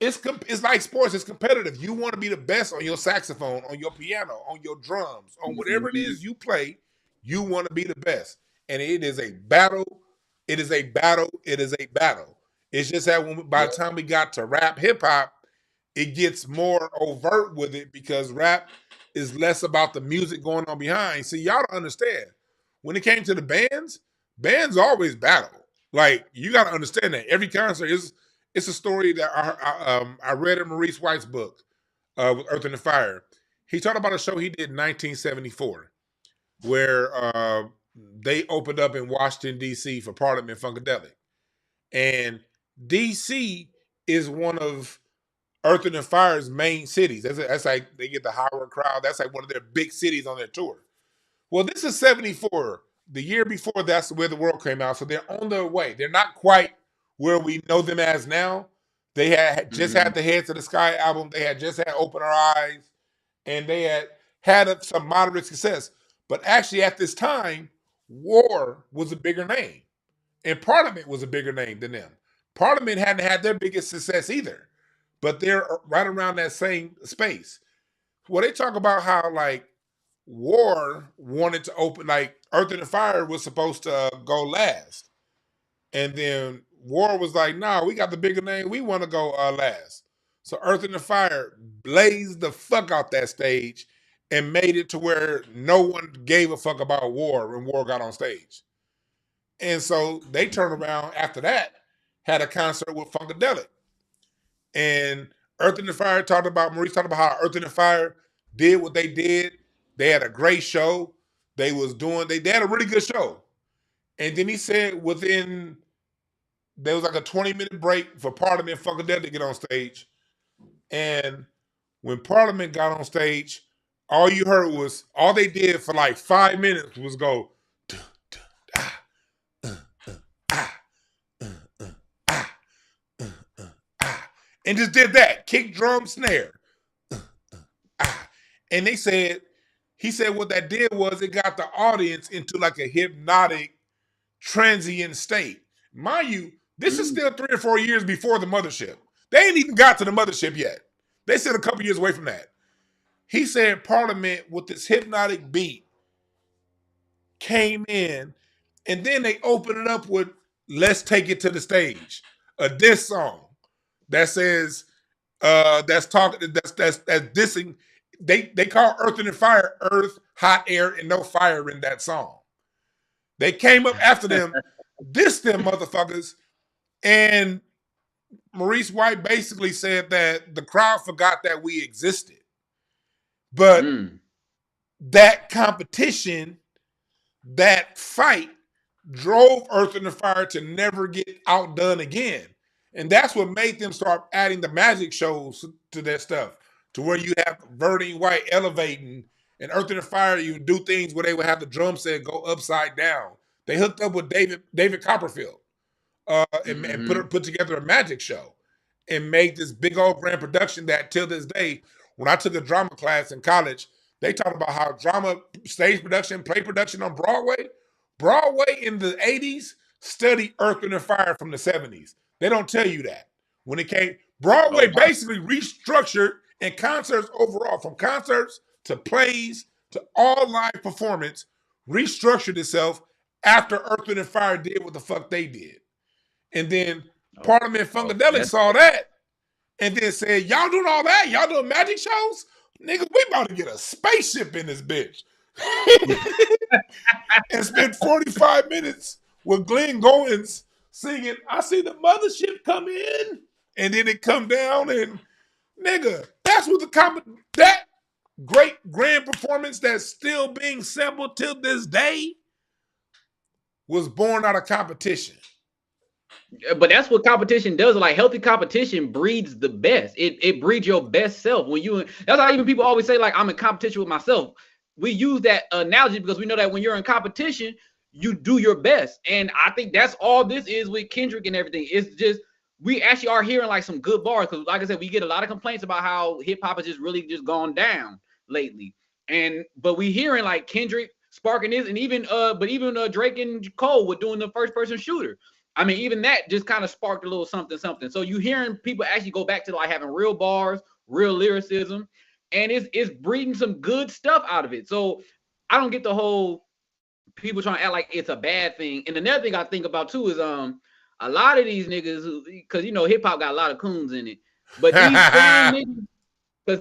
it's like sports. It's competitive. You want to be the best on your saxophone, on your piano, on your drums, on whatever it is you play. You want to be the best, and it is a battle. It is a battle. It is a battle. It's just that by the time we got to rap, hip hop, it gets more overt with it because rap is less about the music going on behind. See, y'all don't understand. When it came to the bands always battle. Like, you got to understand that every concert is. It's a story that I read in Maurice White's book, with Earth and Fire. He talked about a show he did in 1974 where they opened up in Washington, D.C. for Parliament Funkadelic. And D.C. is one of Earth and Fire's main cities. That's like they get the Howard crowd. That's like one of their big cities on their tour. Well, this is 74. The year before, that's where the world came out. So they're on their way. They're not quite where we know them as now. They had just had the Heads of the Sky album. They had just had Open Our Eyes. And they had some moderate success. But actually, at this time, War was a bigger name. And Parliament was a bigger name than them. Parliament hadn't had their biggest success either. But they're right around that same space. Well, they talk about how, like, War wanted to open, like, Earth and Fire was supposed to go last. And then War was like, nah, we got the bigger name. We want to go last. So Earth and Fire blazed the fuck out that stage and made it to where no one gave a fuck about War when War got on stage. And so they turned around after that, had a concert with Funkadelic. And Earth and Fire Maurice talked about how Earth and Fire did what they did. They had a great show. They had a really good show. And then he said there was like a 20-minute break for Parliament Funkadelic to get on stage. And when Parliament got on stage, all they did for like 5 minutes was go, and just did that, kick, drum, snare. And he said what that did was it got the audience into like a hypnotic, transient state. Mind you, this is still 3 or 4 years before the mothership. They ain't even got to the mothership yet. They still a couple years away from that. He said Parliament, with this hypnotic beat, came in, and then they opened it up with "Let's Take It to the Stage," a diss song that says that's dissing. They call Earth and Fire Earth, Hot Air, and no fire in that song. They came up after them, dissed them motherfuckers, and Maurice White basically said that the crowd forgot that we existed. But that competition, that fight, drove Earth and Fire to never get outdone again. And that's what made them start adding the magic shows to their stuff, to where you have Verdine White elevating, and Earth and Fire, you do things where they would have the drum set go upside down. They hooked up with David Copperfield and put together a magic show and made this big old grand production that till this day, when I took a drama class in college, they talk about how drama, stage production, play production on Broadway in the 80s studied Earth and Fire from the 70s. They don't tell you that. When it came, Broadway basically restructured and concerts overall, from concerts to plays to all live performance, restructured itself after Earth and Fire did what the fuck they did. And then Parliament Funkadelic saw that and then said, y'all doing all that? Y'all doing magic shows? Nigga, we about to get a spaceship in this bitch. And spent 45 minutes with Glenn Goins singing, I see the mothership come in, and then it come down, and nigga, that's what that great grand performance that's still being sampled till this day was born out of competition. But that's what competition does. Like healthy competition breeds the best. It breeds your best self. That's how even people always say, like, I'm in competition with myself. We use that analogy because we know that when you're in competition, you do your best. And I think that's all this is with Kendrick and everything. It's just we actually are hearing like some good bars because, like I said, we get a lot of complaints about how hip hop has just really just gone down lately. But we hearing like Kendrick sparking this, and even Drake and Cole were doing the first person shooter. I mean, even that just kind of sparked a little something. So you hearing people actually go back to like having real bars, real lyricism, and it's breeding some good stuff out of it. So I don't get the whole people trying to act like it's a bad thing. And another thing I think about too is a lot of these niggas, because hip hop got a lot of coons in it, but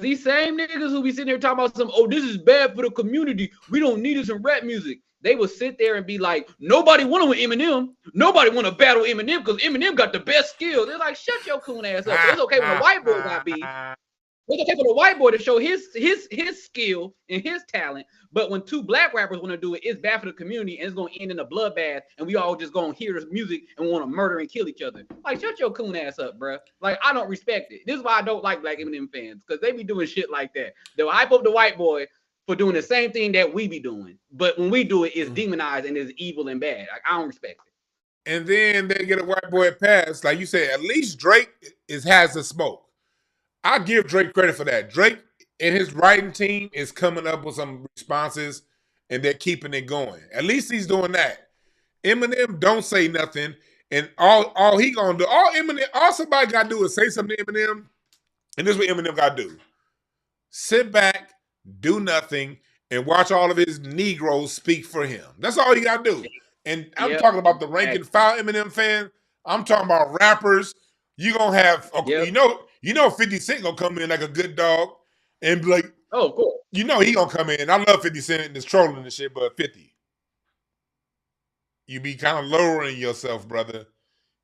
these same niggas who be sitting here talking about this is bad for the community. We don't need it in rap music. They will sit there and be like, nobody want to win Eminem. Nobody want to battle Eminem because Eminem got the best skills. They're like, shut your coon ass up. It's okay when a white boy got beef. It's okay for the white boy to show his skill and his talent. But when two black rappers want to do it, it's bad for the community and it's going to end in a bloodbath. And we all just going to hear this music and want to murder and kill each other. Like, shut your coon ass up, bro. Like, I don't respect it. This is why I don't like black Eminem fans, because they be doing shit like that. They'll hype up the white boy for doing the same thing that we be doing. But when we do it, it's demonized and it's evil and bad. Like, I don't respect it. And then they get a white boy pass. Like you said, at least Drake has the smoke. I give Drake credit for that. Drake and his writing team is coming up with some responses and they're keeping it going. At least he's doing that. Eminem don't say nothing. And all he gonna do, all somebody gotta do is say something to Eminem. And this is what Eminem gotta do. Sit back, do nothing, and watch all of his Negroes speak for him. That's all you gotta do. And I'm talking about the rank and file Eminem fan. I'm talking about rappers. You gonna have, you know 50 Cent gonna come in like a good dog and be like, oh, cool. He gonna come in. I love 50 Cent and this trolling and shit, but 50. You be kind of lowering yourself, brother.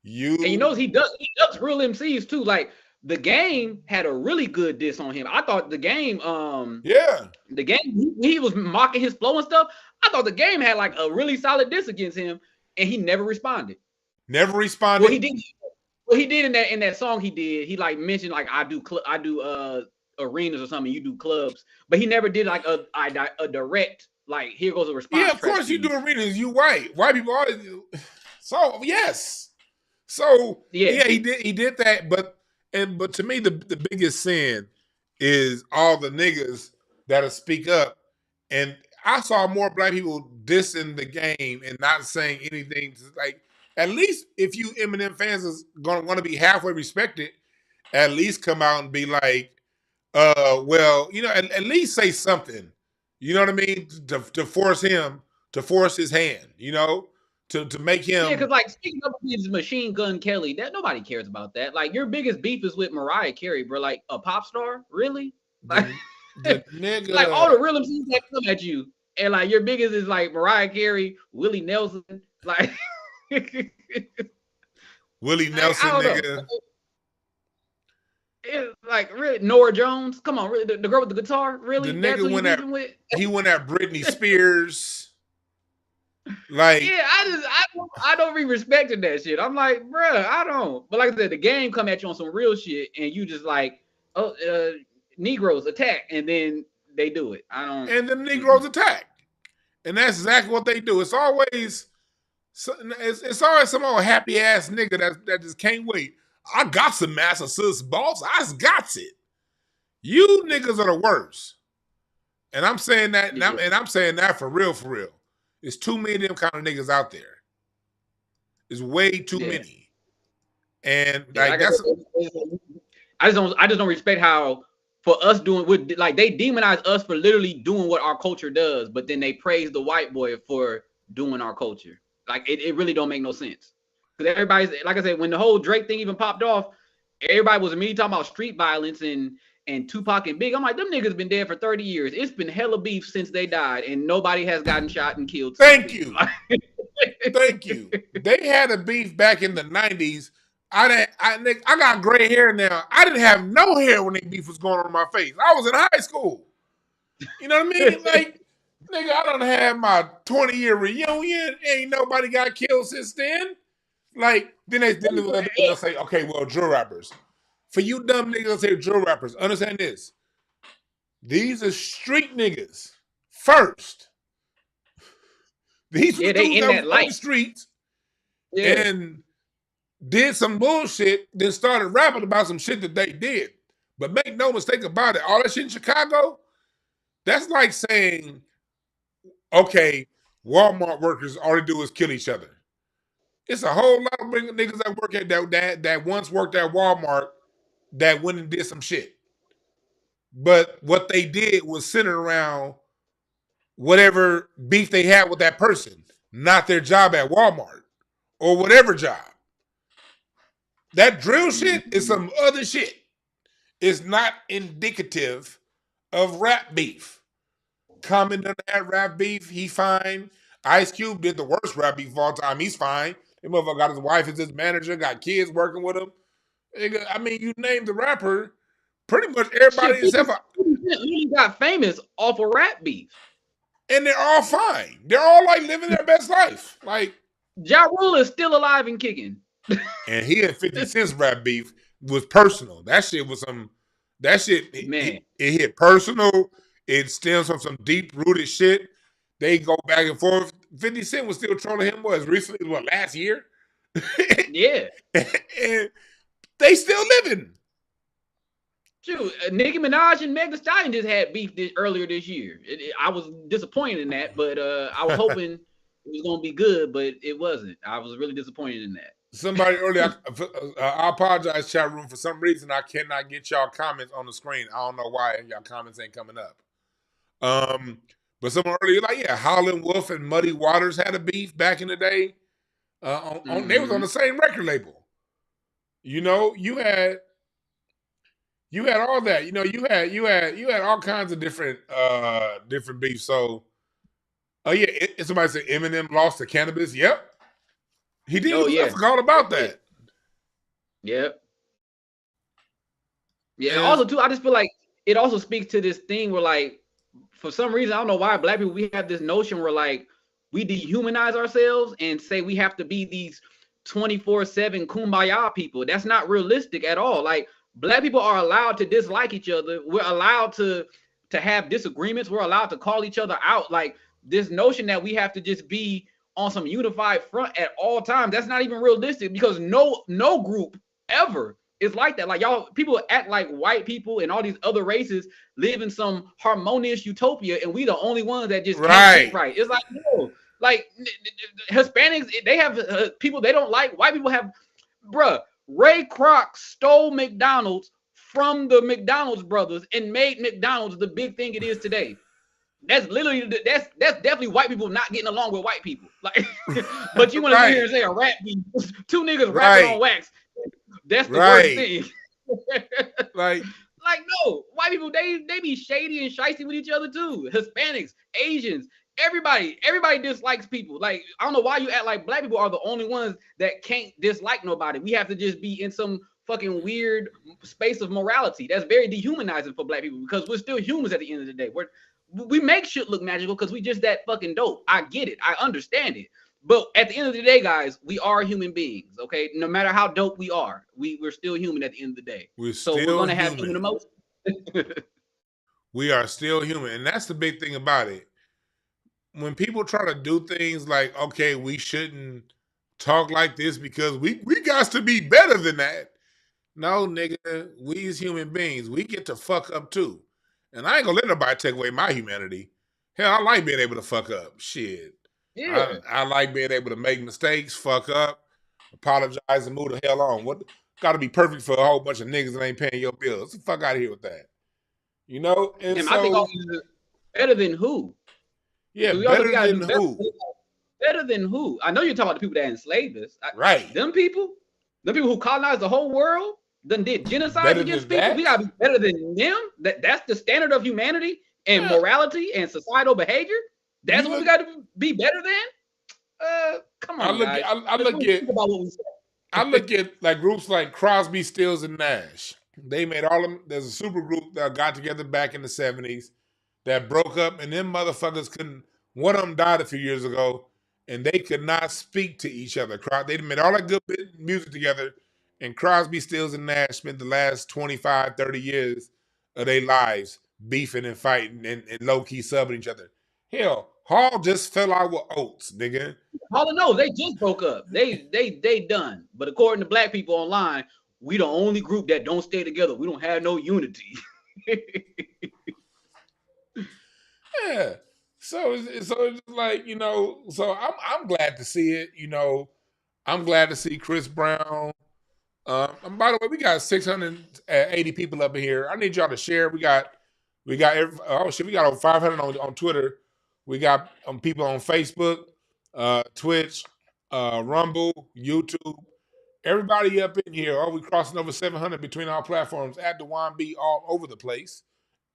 And he does real MCs too. Like The Game had a really good diss on him. I thought The Game, The Game, he was mocking his flow and stuff. I thought The Game had like a really solid diss against him, and he never responded. Never responded. Well, he did. Well, he did in that song. He did. He like mentioned like I do arenas or something. You do clubs, but he never did like a direct like here goes a response. Yeah, of course you do arenas. You white people always do. So yes. So yeah, he did that, but to me the biggest sin is all the niggas that'll speak up. And I saw more black people dissing The Game and not saying anything. Like, at least if you Eminem fans is gonna want to be halfway respected, at least come out and be like, well, at least say something. You know what I mean? To force him, to force his hand, to make him. Yeah, because like speaking of his Machine Gun Kelly, that nobody cares about that. Like your biggest beef is with Mariah Carey, bro. Like a pop star, really? Like, the nigga, like all the real MCs that come at you, and like your biggest is like Mariah Carey, Willie Nelson, like Willie Nelson, nigga. It's like really Nora Jones. Come on, really the girl with the guitar, really? The nigga he went at Britney Spears. Like, yeah, I don't be respecting that shit. I'm like, bruh, I don't. But like I said, The Game come at you on some real shit, and you just like, Negroes attack, and then they do it. I don't. And them Negroes attack, and that's exactly what they do. It's always some old happy ass nigga that just can't wait. I got some master sis boss. I got it. You niggas are the worst, and I'm saying that, and I'm saying that for real, for real. There's too many of them kind of niggas out there. It's way too many, and like that's. I just don't respect how for us doing like they demonize us for literally doing what our culture does, but then they praise the white boy for doing our culture. Like it really don't make no sense. Because everybody's, like I said, when the whole Drake thing even popped off, everybody was immediately talking about street violence and Tupac and Big. I'm like, them niggas been dead for 30 years. It's been hella beef since they died, and nobody has gotten shot and killed since Thank then. you. Thank you. They had a beef back in the 90s. I got gray hair now. I didn't have no hair when the beef was going on in my face. I was in high school. You know what I mean? Like, nigga, I don't have my 20-year reunion. Ain't nobody got killed since then. Like, then they'll say, okay, well, drill rappers. For you dumb niggas that say drill rappers, understand this. These are street niggas first. These were dudes that was on the streets and did some bullshit, then started rapping about some shit that they did. But make no mistake about it, all that shit in Chicago, that's like saying, okay, Walmart workers, all they do is kill each other. It's a whole lot of niggas that work at that once worked at Walmart that went and did some shit. But what they did was centered around whatever beef they had with that person, not their job at Walmart or whatever job. That drill shit is some other shit. It's not indicative of rap beef. Comment on that rap beef, he fine. Ice Cube did the worst rap beef of all time. He's fine. That motherfucker got his wife as his manager, got kids working with him. I mean, you name the rapper, pretty much everybody except for he got famous off of rap beef. And they're all fine. They're all like living their best life. Like Ja Rule is still alive and kicking. And he and 50 Cent's rap beef was personal. That shit was man. It hit personal. It stems from some deep rooted shit. They go back and forth. 50 Cent was still trolling him recently, last year? Yeah. And they still living. Shoot, Nicki Minaj and Meg Thee Stallion just had beef earlier this year. I was disappointed in that, but I was hoping it was going to be good, but it wasn't. I was really disappointed in that. Somebody earlier, I apologize, chat room. For some reason, I cannot get y'all comments on the screen. I don't know why y'all comments ain't coming up. But someone earlier, like, yeah, Howlin' Wolf and Muddy Waters had a beef back in the day. They was on the same record label. You know, you had all that. You know, you had all kinds of different beefs. So, yeah, somebody said Eminem lost to cannabis. Yep. He did. I forgot about that. Yep. Yeah. And also, too, I just feel like it also speaks to this thing where, like, for some reason, I don't know why Black people, we have this notion where, like, we dehumanize ourselves and say we have to be these 24/7 kumbaya people. That's not realistic at all. Like, Black people are allowed to dislike each other. We're allowed to have disagreements. We're allowed to call each other out. Like, this notion that we have to just be on some unified front at all times, that's not even realistic, because no group ever is like that. Like, y'all people act like white people and all these other races live in some harmonious utopia, and we the only ones that just can't get right. It's like, no, like Hispanics, they have people they don't like. White people have, bruh, Ray Kroc stole McDonald's from the McDonald's brothers and made McDonald's the big thing it is today. That's literally that's definitely white people not getting along with white people. Like, but you want to sit here and say a rap beef, two niggas rapping on wax. That's the worst thing. like no, white people they be shady and shicey with each other too. Hispanics, Asians, everybody dislikes people. Like, I don't know why you act like Black people are the only ones that can't dislike nobody. We have to just be in some fucking weird space of morality. That's very dehumanizing for Black people, because we're still humans at the end of the day. We make shit look magical because we just that fucking dope. I get it. I understand it. But at the end of the day, guys, we are human beings, okay? No matter how dope we are, we're still human at the end of the day. We're going to have human emotions. We are still human. And that's the big thing about it. When people try to do things like, okay, we shouldn't talk like this because we got to be better than that. No, nigga, we as human beings, we get to fuck up too. And I ain't gonna let nobody take away my humanity. Hell, I like being able to fuck up. Shit. Yeah. I like being able to make mistakes, fuck up, apologize, and move the hell on. What gotta be perfect for a whole bunch of niggas that ain't paying your bills. Get the fuck out of here with that. You know? And I think better than who? Yeah, better than who? Better than who? I know you're talking about the people that enslaved us. Right. Them people who colonized the whole world. done did genocides Better against than people. We that? gotta be better than them. That's the standard of humanity and Yeah. morality and societal behavior. That's You what we look. got to be better than. Come I on, look. guys. I Let's look really at. think about what we I said. look at like groups like Crosby, Stills, and Nash. They made all of them. There's a super group that got together back in the 70s that broke up, and them motherfuckers couldn't. One of them died a few years ago, and they could not speak to each other. They made all that good music together, and Crosby, Stills, and Nash spent the last 25, 30 years of their lives beefing and fighting and low key subbing each other. Hell, Hall just fell out with Oates, nigga. All I know, they just broke up. They done. But according to black people online, we the only group that don't stay together. We don't have no unity. Yeah. So it's like, so I'm glad to see it. I'm glad to see Chris Brown. And by the way, we got 680 people up in here. I need y'all to share. We got we got over 500 on Twitter. We got people on Facebook, Twitch, Rumble, YouTube. Everybody up in here. Oh, we crossing over 700 between our platforms at the YB all over the place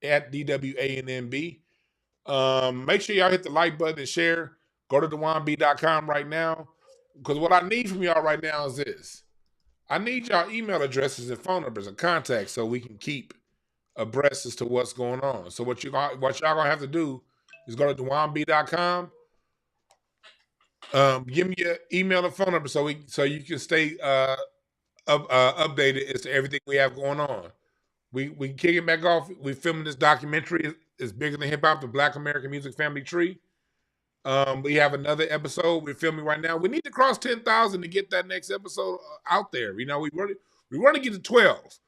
at DWANNB. Make sure y'all hit the like button and share. Go to thewanb.com right now. Because what I need from y'all right now is this. I need y'all email addresses and phone numbers and contacts so we can keep abreast as to what's going on. So what y'all gonna have to do is go to thewanb.com. Give me your email and phone number so you can stay updated as to everything we have going on. We kick it back off. We filming this documentary. It's bigger than hip hop, the Black American Music Family Tree. We have another episode we're filming right now. We need to cross 10,000 to get that next episode out there. We want to get to 12,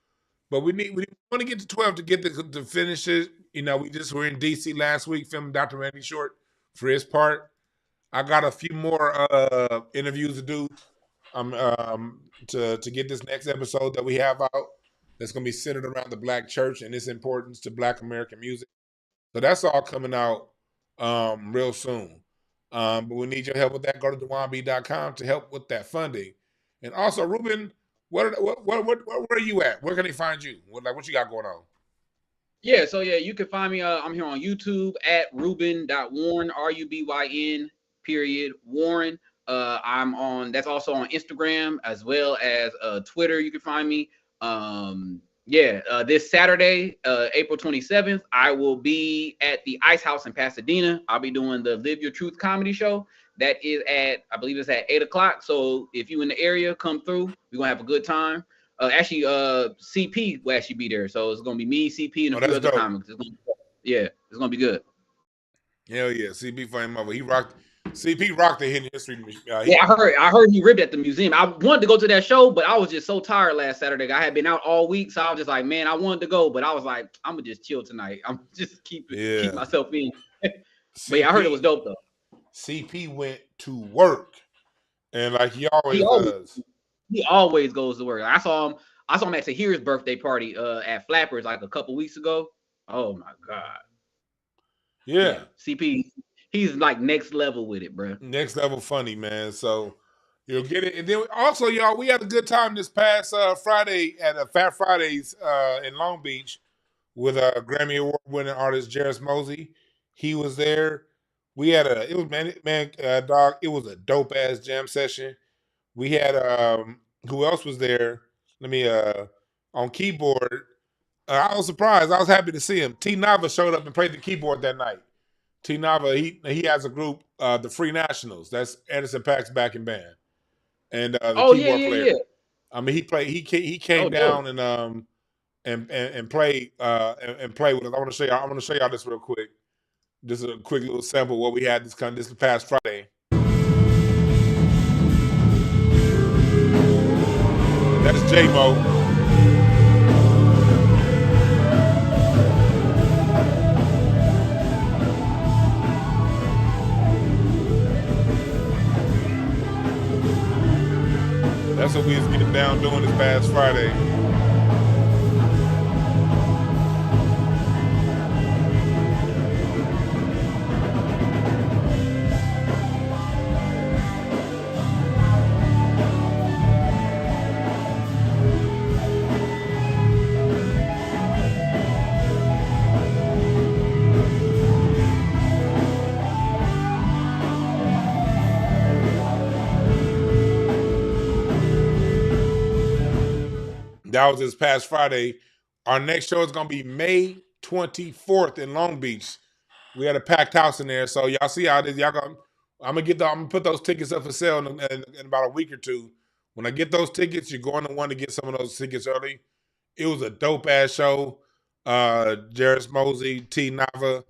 but we want to get to 12 to get to finish it. We were in DC last week filming Dr. Randy Short for his part. I got a few more interviews to do to get this next episode that we have out. That's going to be centered around the Black church and its importance to Black American music. So that's all coming out real soon. But we need your help with that. Go to thewanb.com to help with that funding. And also, Ruben, where are you at? Where can they find you? What you got going on? Yeah, so you can find me. I'm here on YouTube at Ruben.Warren, RUBYN Warren. I'm on. That's also on Instagram as well as Twitter. You can find me. This Saturday, April 27th, I will be at the Ice House in Pasadena. I'll be doing the Live Your Truth comedy show. That is I believe it's at 8:00. So if you in the area, come through. We're gonna have a good time. CP will actually be there. So it's gonna be me, CP, and a few other comics. It's gonna be good. Hell yeah, CP funny mother. CP rocked the hidden history. I heard he ripped at the museum. I wanted to go to that show, but I was just so tired last Saturday. I had been out all week, so I was just like, man, I wanted to go, but I was like, I'm gonna just chill tonight. I'm just keep myself in. But I heard it was dope though. CP went to work, and like he always does. He always goes to work. I saw him at Tahir's birthday party at Flappers like a couple weeks ago. Oh my god. Yeah. CP. He's like next level with it, bro. Next level funny, man. So you'll get it. And then also, y'all, we had a good time this past Friday at Fat Fridays in Long Beach with Grammy Award winning artist Jarris Mosey. He was there. We had it was a dope ass jam session. We had who else was there? Let me on keyboard. I was surprised. I was happy to see him. T Nava showed up and played the keyboard that night. T Nava, he has a group, the Free Nationals. That's Anderson .Paak's backing band, and the keyboard player. Yeah. I mean, he came down and played with us. I want to show y'all this real quick. This is a quick little sample of what we had this past Friday. That's J-Mo. That's what we was getting down doing this past Friday. that was this past Friday. Our next show is gonna be May 24th in Long Beach. We had a packed house in there, so y'all see how it is. I'm gonna put those tickets up for sale in about a week or two. When I get those tickets, you're going to want to get some of those tickets early. It was a dope ass show. Jarris Mosey, T Nava.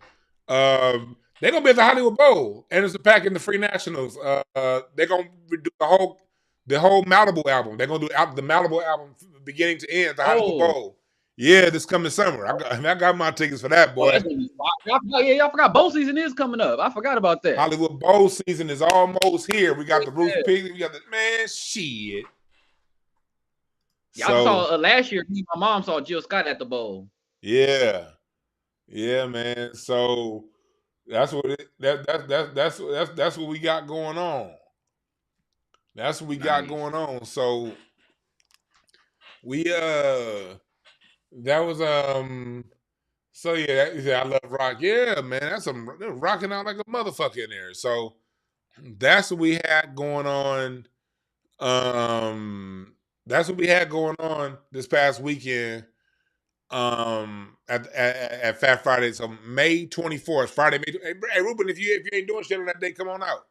They're gonna be at the Hollywood Bowl, and it's a pack in the Free Nationals. They're gonna do the whole Malibu album. They're gonna do the Malibu album beginning to end at the Hollywood Bowl. Yeah, this coming summer. I got my tickets for that, boy. Y'all forgot bowl season is coming up. I forgot about that. Hollywood Bowl season is almost here. We got the Rooster Piggy. We got the man shit. Y'all saw last year. My mom saw Jill Scott at the bowl. Yeah, man. So that's what that's what we got going on. That's what we got going on. So we that was so yeah, I love rock. Yeah, man, they're rocking out like a motherfucker in there. So that's what we had going on. That's what we had going on this past weekend. At Fat Friday. So May 24th, Friday. Hey, Ruben, if you ain't doing shit on that day, come on out.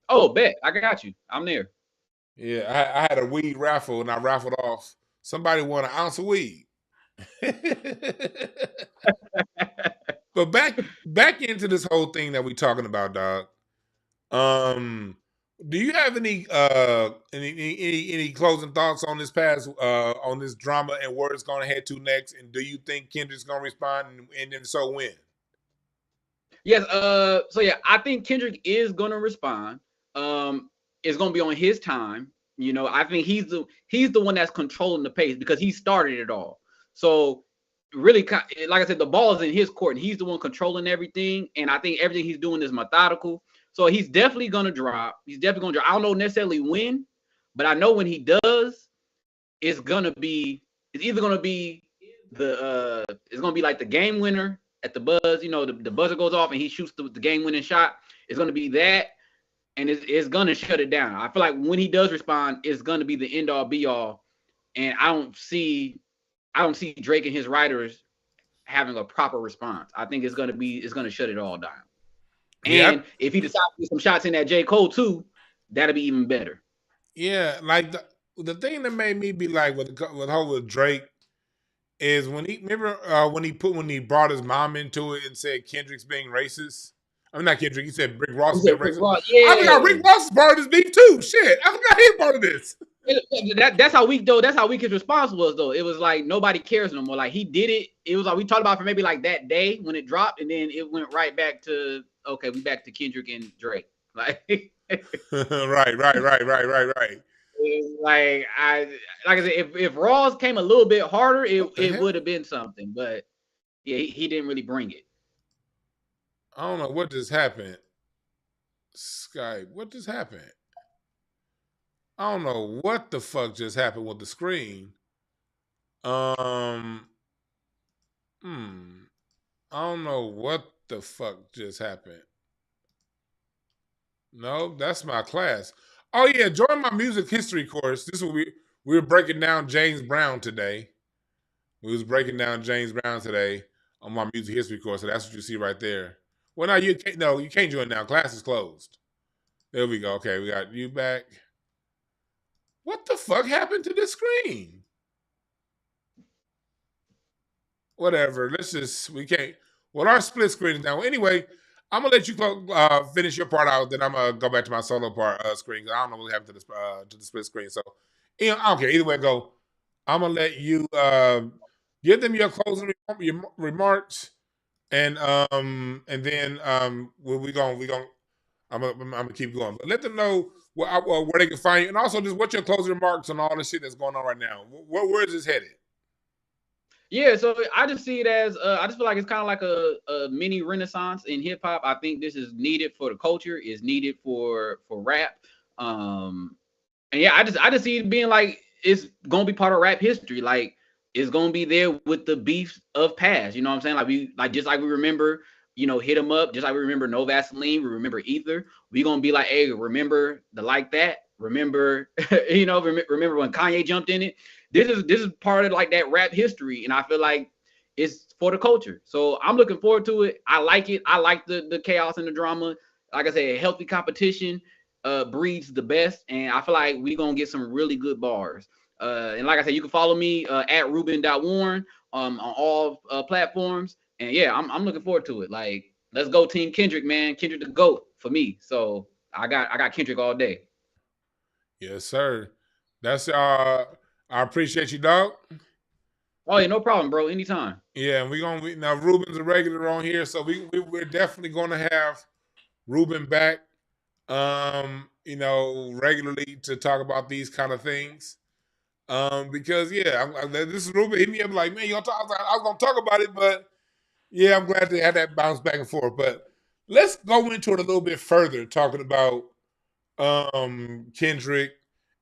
Oh, bet. I got you. I'm there. Yeah, I had a weed raffle and I raffled off. Somebody won an ounce of weed. But back into this whole thing that we talking about, dog. Do you have any closing thoughts on this on this drama and where it's going to head to next? And do you think Kendrick's going to respond, and if so, when? Yes. So yeah, I think Kendrick is going to respond. It's going to be on his time. You know, I think he's the one that's controlling the pace because he started it all. So really, like I said, the ball is in his court, and he's the one controlling everything. And I think everything he's doing is methodical. So he's definitely gonna drop. I don't know necessarily when, but I know when he does, it's either gonna be it's gonna be like the game winner at the buzz. You know, the buzzer goes off and he shoots the game winning shot. It's gonna be that, and it's gonna shut it down. I feel like when he does respond, it's gonna be the end all be all. And I don't see Drake and his writers having a proper response. I think it's gonna shut it all down. And if he decides to get some shots in at J. Cole too, that'll be even better. Yeah, like the thing that made me be like with Drake is when he brought his mom into it and said Kendrick's being racist. I mean, not Kendrick. He said Rick Ross is being racist. Yeah. I forgot Rick Ross is part of this beef too. Shit, I forgot he part of this. That's how weak his response was though. It was like nobody cares no more. Like he did it. It was like we talked about for maybe like that day when it dropped, and then it went right back to okay, we back to Kendrick and Drake. Like right. Like I said, if Ross came a little bit harder, it would have been something. But yeah, he didn't really bring it. I don't know what just happened. Skype, what just happened? I don't know what the fuck just happened with the screen. I don't know what the fuck just happened. No, that's my class. Oh yeah, join my music history course. This is what we were breaking down James Brown today. We was breaking down James Brown today on my music history course. So that's what you see right there. Well, now you can't join now. Class is closed. There we go. Okay, we got you back. What the fuck happened to this screen? Whatever. We can't. Well, our split screen is down. Anyway, I'm gonna let you finish your part out. Then I'm gonna go back to my solo part screen. I don't know what happened to the split screen. So, I don't care. Either way, go. I'm gonna let you give them your closing remarks, and then we gonna. I'm gonna keep going, but let them know where they can find you, and also just what's your closing remarks on all the shit that's going on right now. Where is this headed? Yeah, so I just see it as I just feel like it's kind of like a mini renaissance in hip hop. I think this is needed for the culture, is needed for rap, and yeah, I just see it being like it's gonna be part of rap history. Like it's gonna be there with the beefs of past. You know what I'm saying? Just like we remember. Hit them up, just like we remember No Vaseline, we remember Ether. We gonna be like, hey, remember the like that? Remember, remember when Kanye jumped in it. This is part of like that rap history, and I feel like it's for the culture. So I'm looking forward to it. I like it. I like the chaos and the drama. Like I said, healthy competition breeds the best, and I feel like we're gonna get some really good bars. And like I said, you can follow me at Ruben.Warren on all platforms. And yeah, I'm looking forward to it. Like, let's go Team Kendrick, man. Kendrick the GOAT for me. So I got Kendrick all day. Yes, sir. That's I appreciate you, dog. Oh yeah, no problem, bro. Anytime. Yeah, and now Ruben's a regular on here, so we're definitely gonna have Ruben back regularly to talk about these kind of things. Because yeah, this is Ruben hit me up like, man, you gonna talk? I was gonna talk about it, but yeah, I'm glad to have that bounce back and forth. But let's go into it a little bit further, talking about Kendrick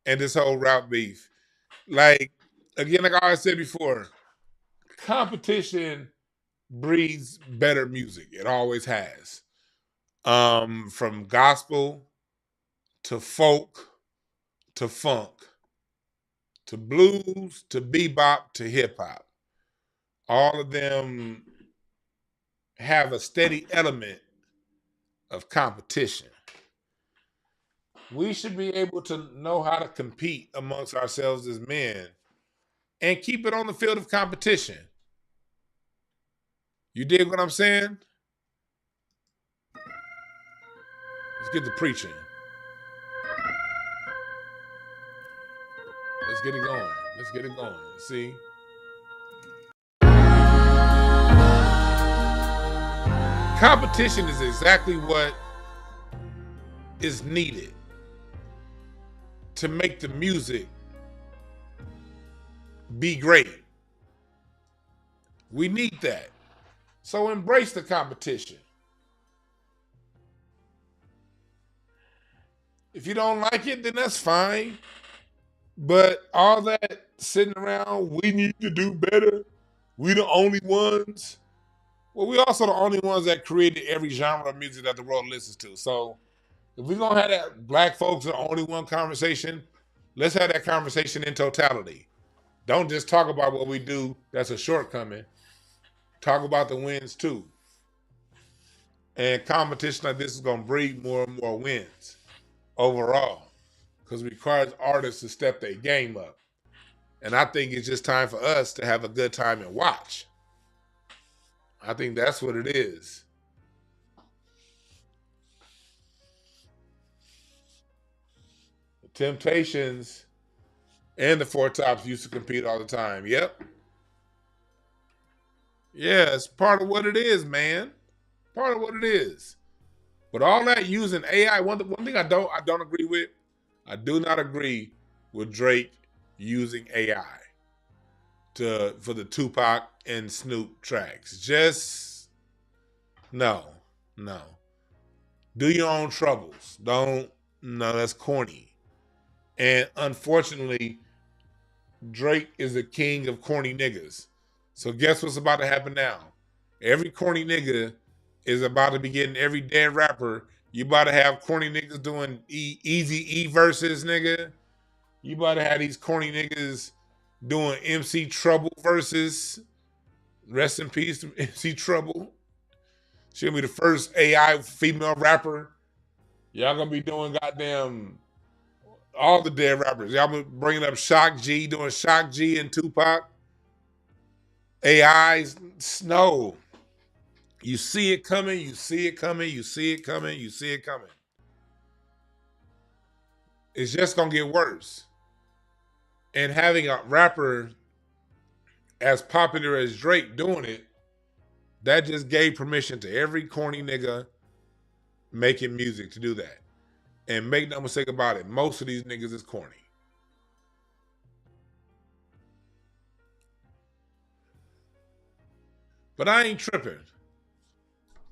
and this whole rap beef. Like, again, like I said before, competition breeds better music. It always has. From gospel to folk to funk to blues to bebop to hip hop. All of them have a steady element of competition. We should be able to know how to compete amongst ourselves as men and keep it on the field of competition. You dig what I'm saying? Let's get to preaching. Let's get it going. Let's get it going. See? Competition is exactly what is needed to make the music be great. We need that. So embrace the competition. If you don't like it, then that's fine. But all that sitting around, we need to do better. We the only ones. Well, we also the only ones that created every genre of music that the world listens to. So if we're gonna have that black folks are the only one conversation, let's have that conversation in totality. Don't just talk about what we do that's a shortcoming. Talk about the wins too. And competition like this is gonna breed more and more wins overall. Because it requires artists to step their game up. And I think it's just time for us to have a good time and watch. I think that's what it is. The Temptations and the Four Tops used to compete all the time. Yep. Yeah, it's part of what it is, man. Part of what it is. But all that using AI, one thing I don't agree with, I do not agree with Drake using AI for the Tupac and Snoop tracks. Just no. Do your own troubles. No, that's corny. And unfortunately, Drake is the king of corny niggas. So guess what's about to happen now? Every corny nigga is about to be getting every dead rapper. You about to have corny niggas doing Easy E verses, nigga. You about to have these corny niggas doing MC Trouble verses. Rest in peace to MC Trouble. She'll be the first AI female rapper. Y'all gonna be doing goddamn all the dead rappers. Y'all been bringing up Shock G, doing Shock G and Tupac. AIs, no. You see it coming, you see it coming, you see it coming, you see it coming. It's just gonna get worse. And having a rapper as popular as Drake doing it, that just gave permission to every corny nigga making music to do that. And make no mistake about it, most of these niggas is corny. But I ain't tripping.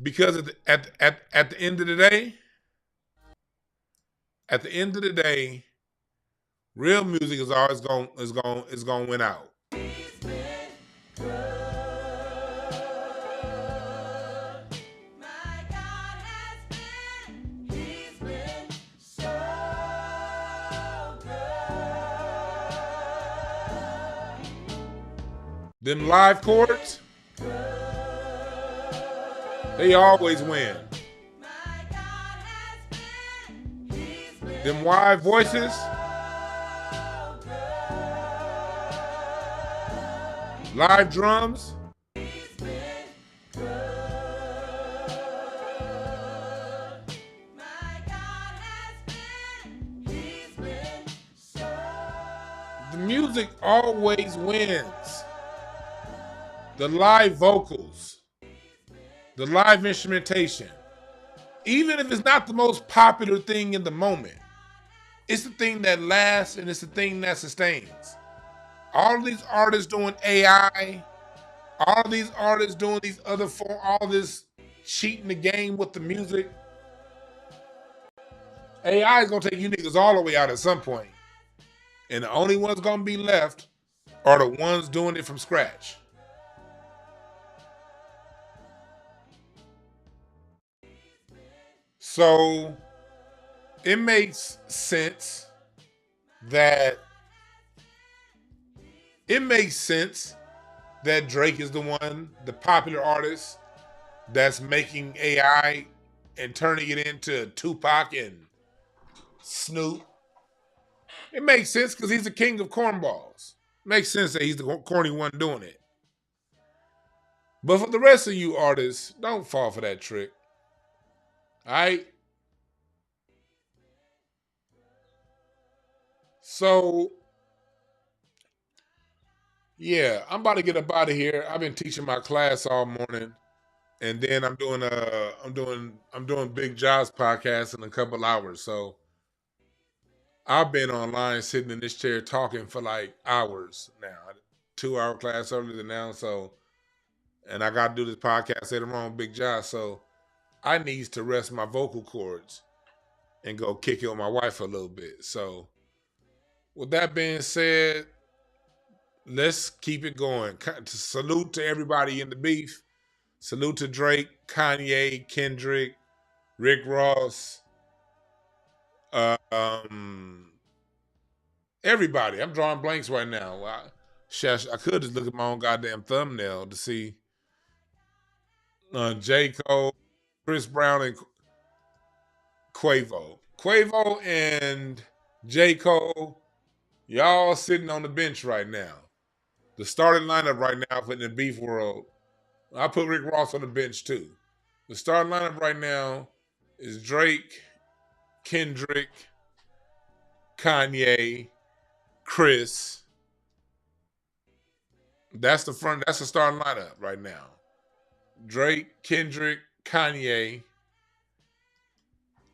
Because at the end of the day, real music is always going to win out. Them live chords, they always win. Them wide voices, live drums, the music always wins. The live vocals, the live instrumentation, even if it's not the most popular thing in the moment, it's the thing that lasts and it's the thing that sustains. All of these artists doing AI, all of these artists doing these other form, all this cheating the game with the music. AI is gonna take you niggas all the way out at some point. And the only ones gonna be left are the ones doing it from scratch. So it makes sense that Drake is the one, the popular artist that's making AI and turning it into Tupac and Snoop. It makes sense because he's the king of cornballs. Makes sense that he's the corny one doing it. But for the rest of you artists, don't fall for that trick. All right? So, yeah, I'm about to get up out of here. I've been teaching my class all morning, and then I'm doing Big Jobs podcast in a couple hours. So I've been online sitting in this chair talking for like hours now. 2-hour class earlier than now. So, and I got to do this podcast later on with Big Job. So I needs to rest my vocal cords and go kick it with my wife a little bit. So with that being said, let's keep it going. Salute to everybody in the beef. Salute to Drake, Kanye, Kendrick, Rick Ross, everybody. I'm drawing blanks right now. I could just look at my own goddamn thumbnail to see J. Cole, Chris Brown, and Quavo. Quavo and J. Cole, y'all sitting on the bench right now. The starting lineup right now for the beef world, I put Rick Ross on the bench too. The starting lineup right now is Drake, Kendrick, Kanye, Chris. That's the starting lineup right now. Drake, Kendrick, Kanye,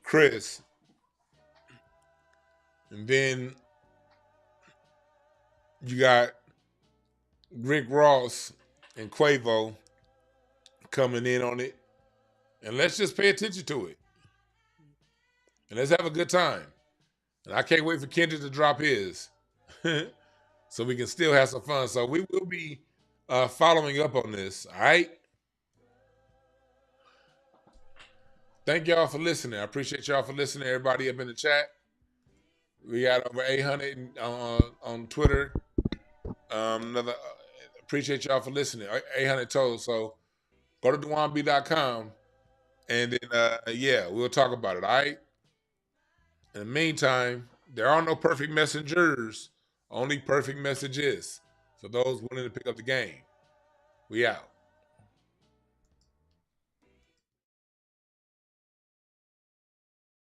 Chris. And then you got Rick Ross and Quavo coming in on it. And let's just pay attention to it. And let's have a good time. And I can't wait for Kendrick to drop his. So we can still have some fun. So we will be following up on this. All right? Thank y'all for listening. I appreciate y'all for listening. Everybody up in the chat. We got over 800 on Twitter. Appreciate y'all for listening. 800 total. So go to DewanB.com and then, we'll talk about it. All right? In the meantime, there are no perfect messengers, only perfect messages for those willing to pick up the game. We out.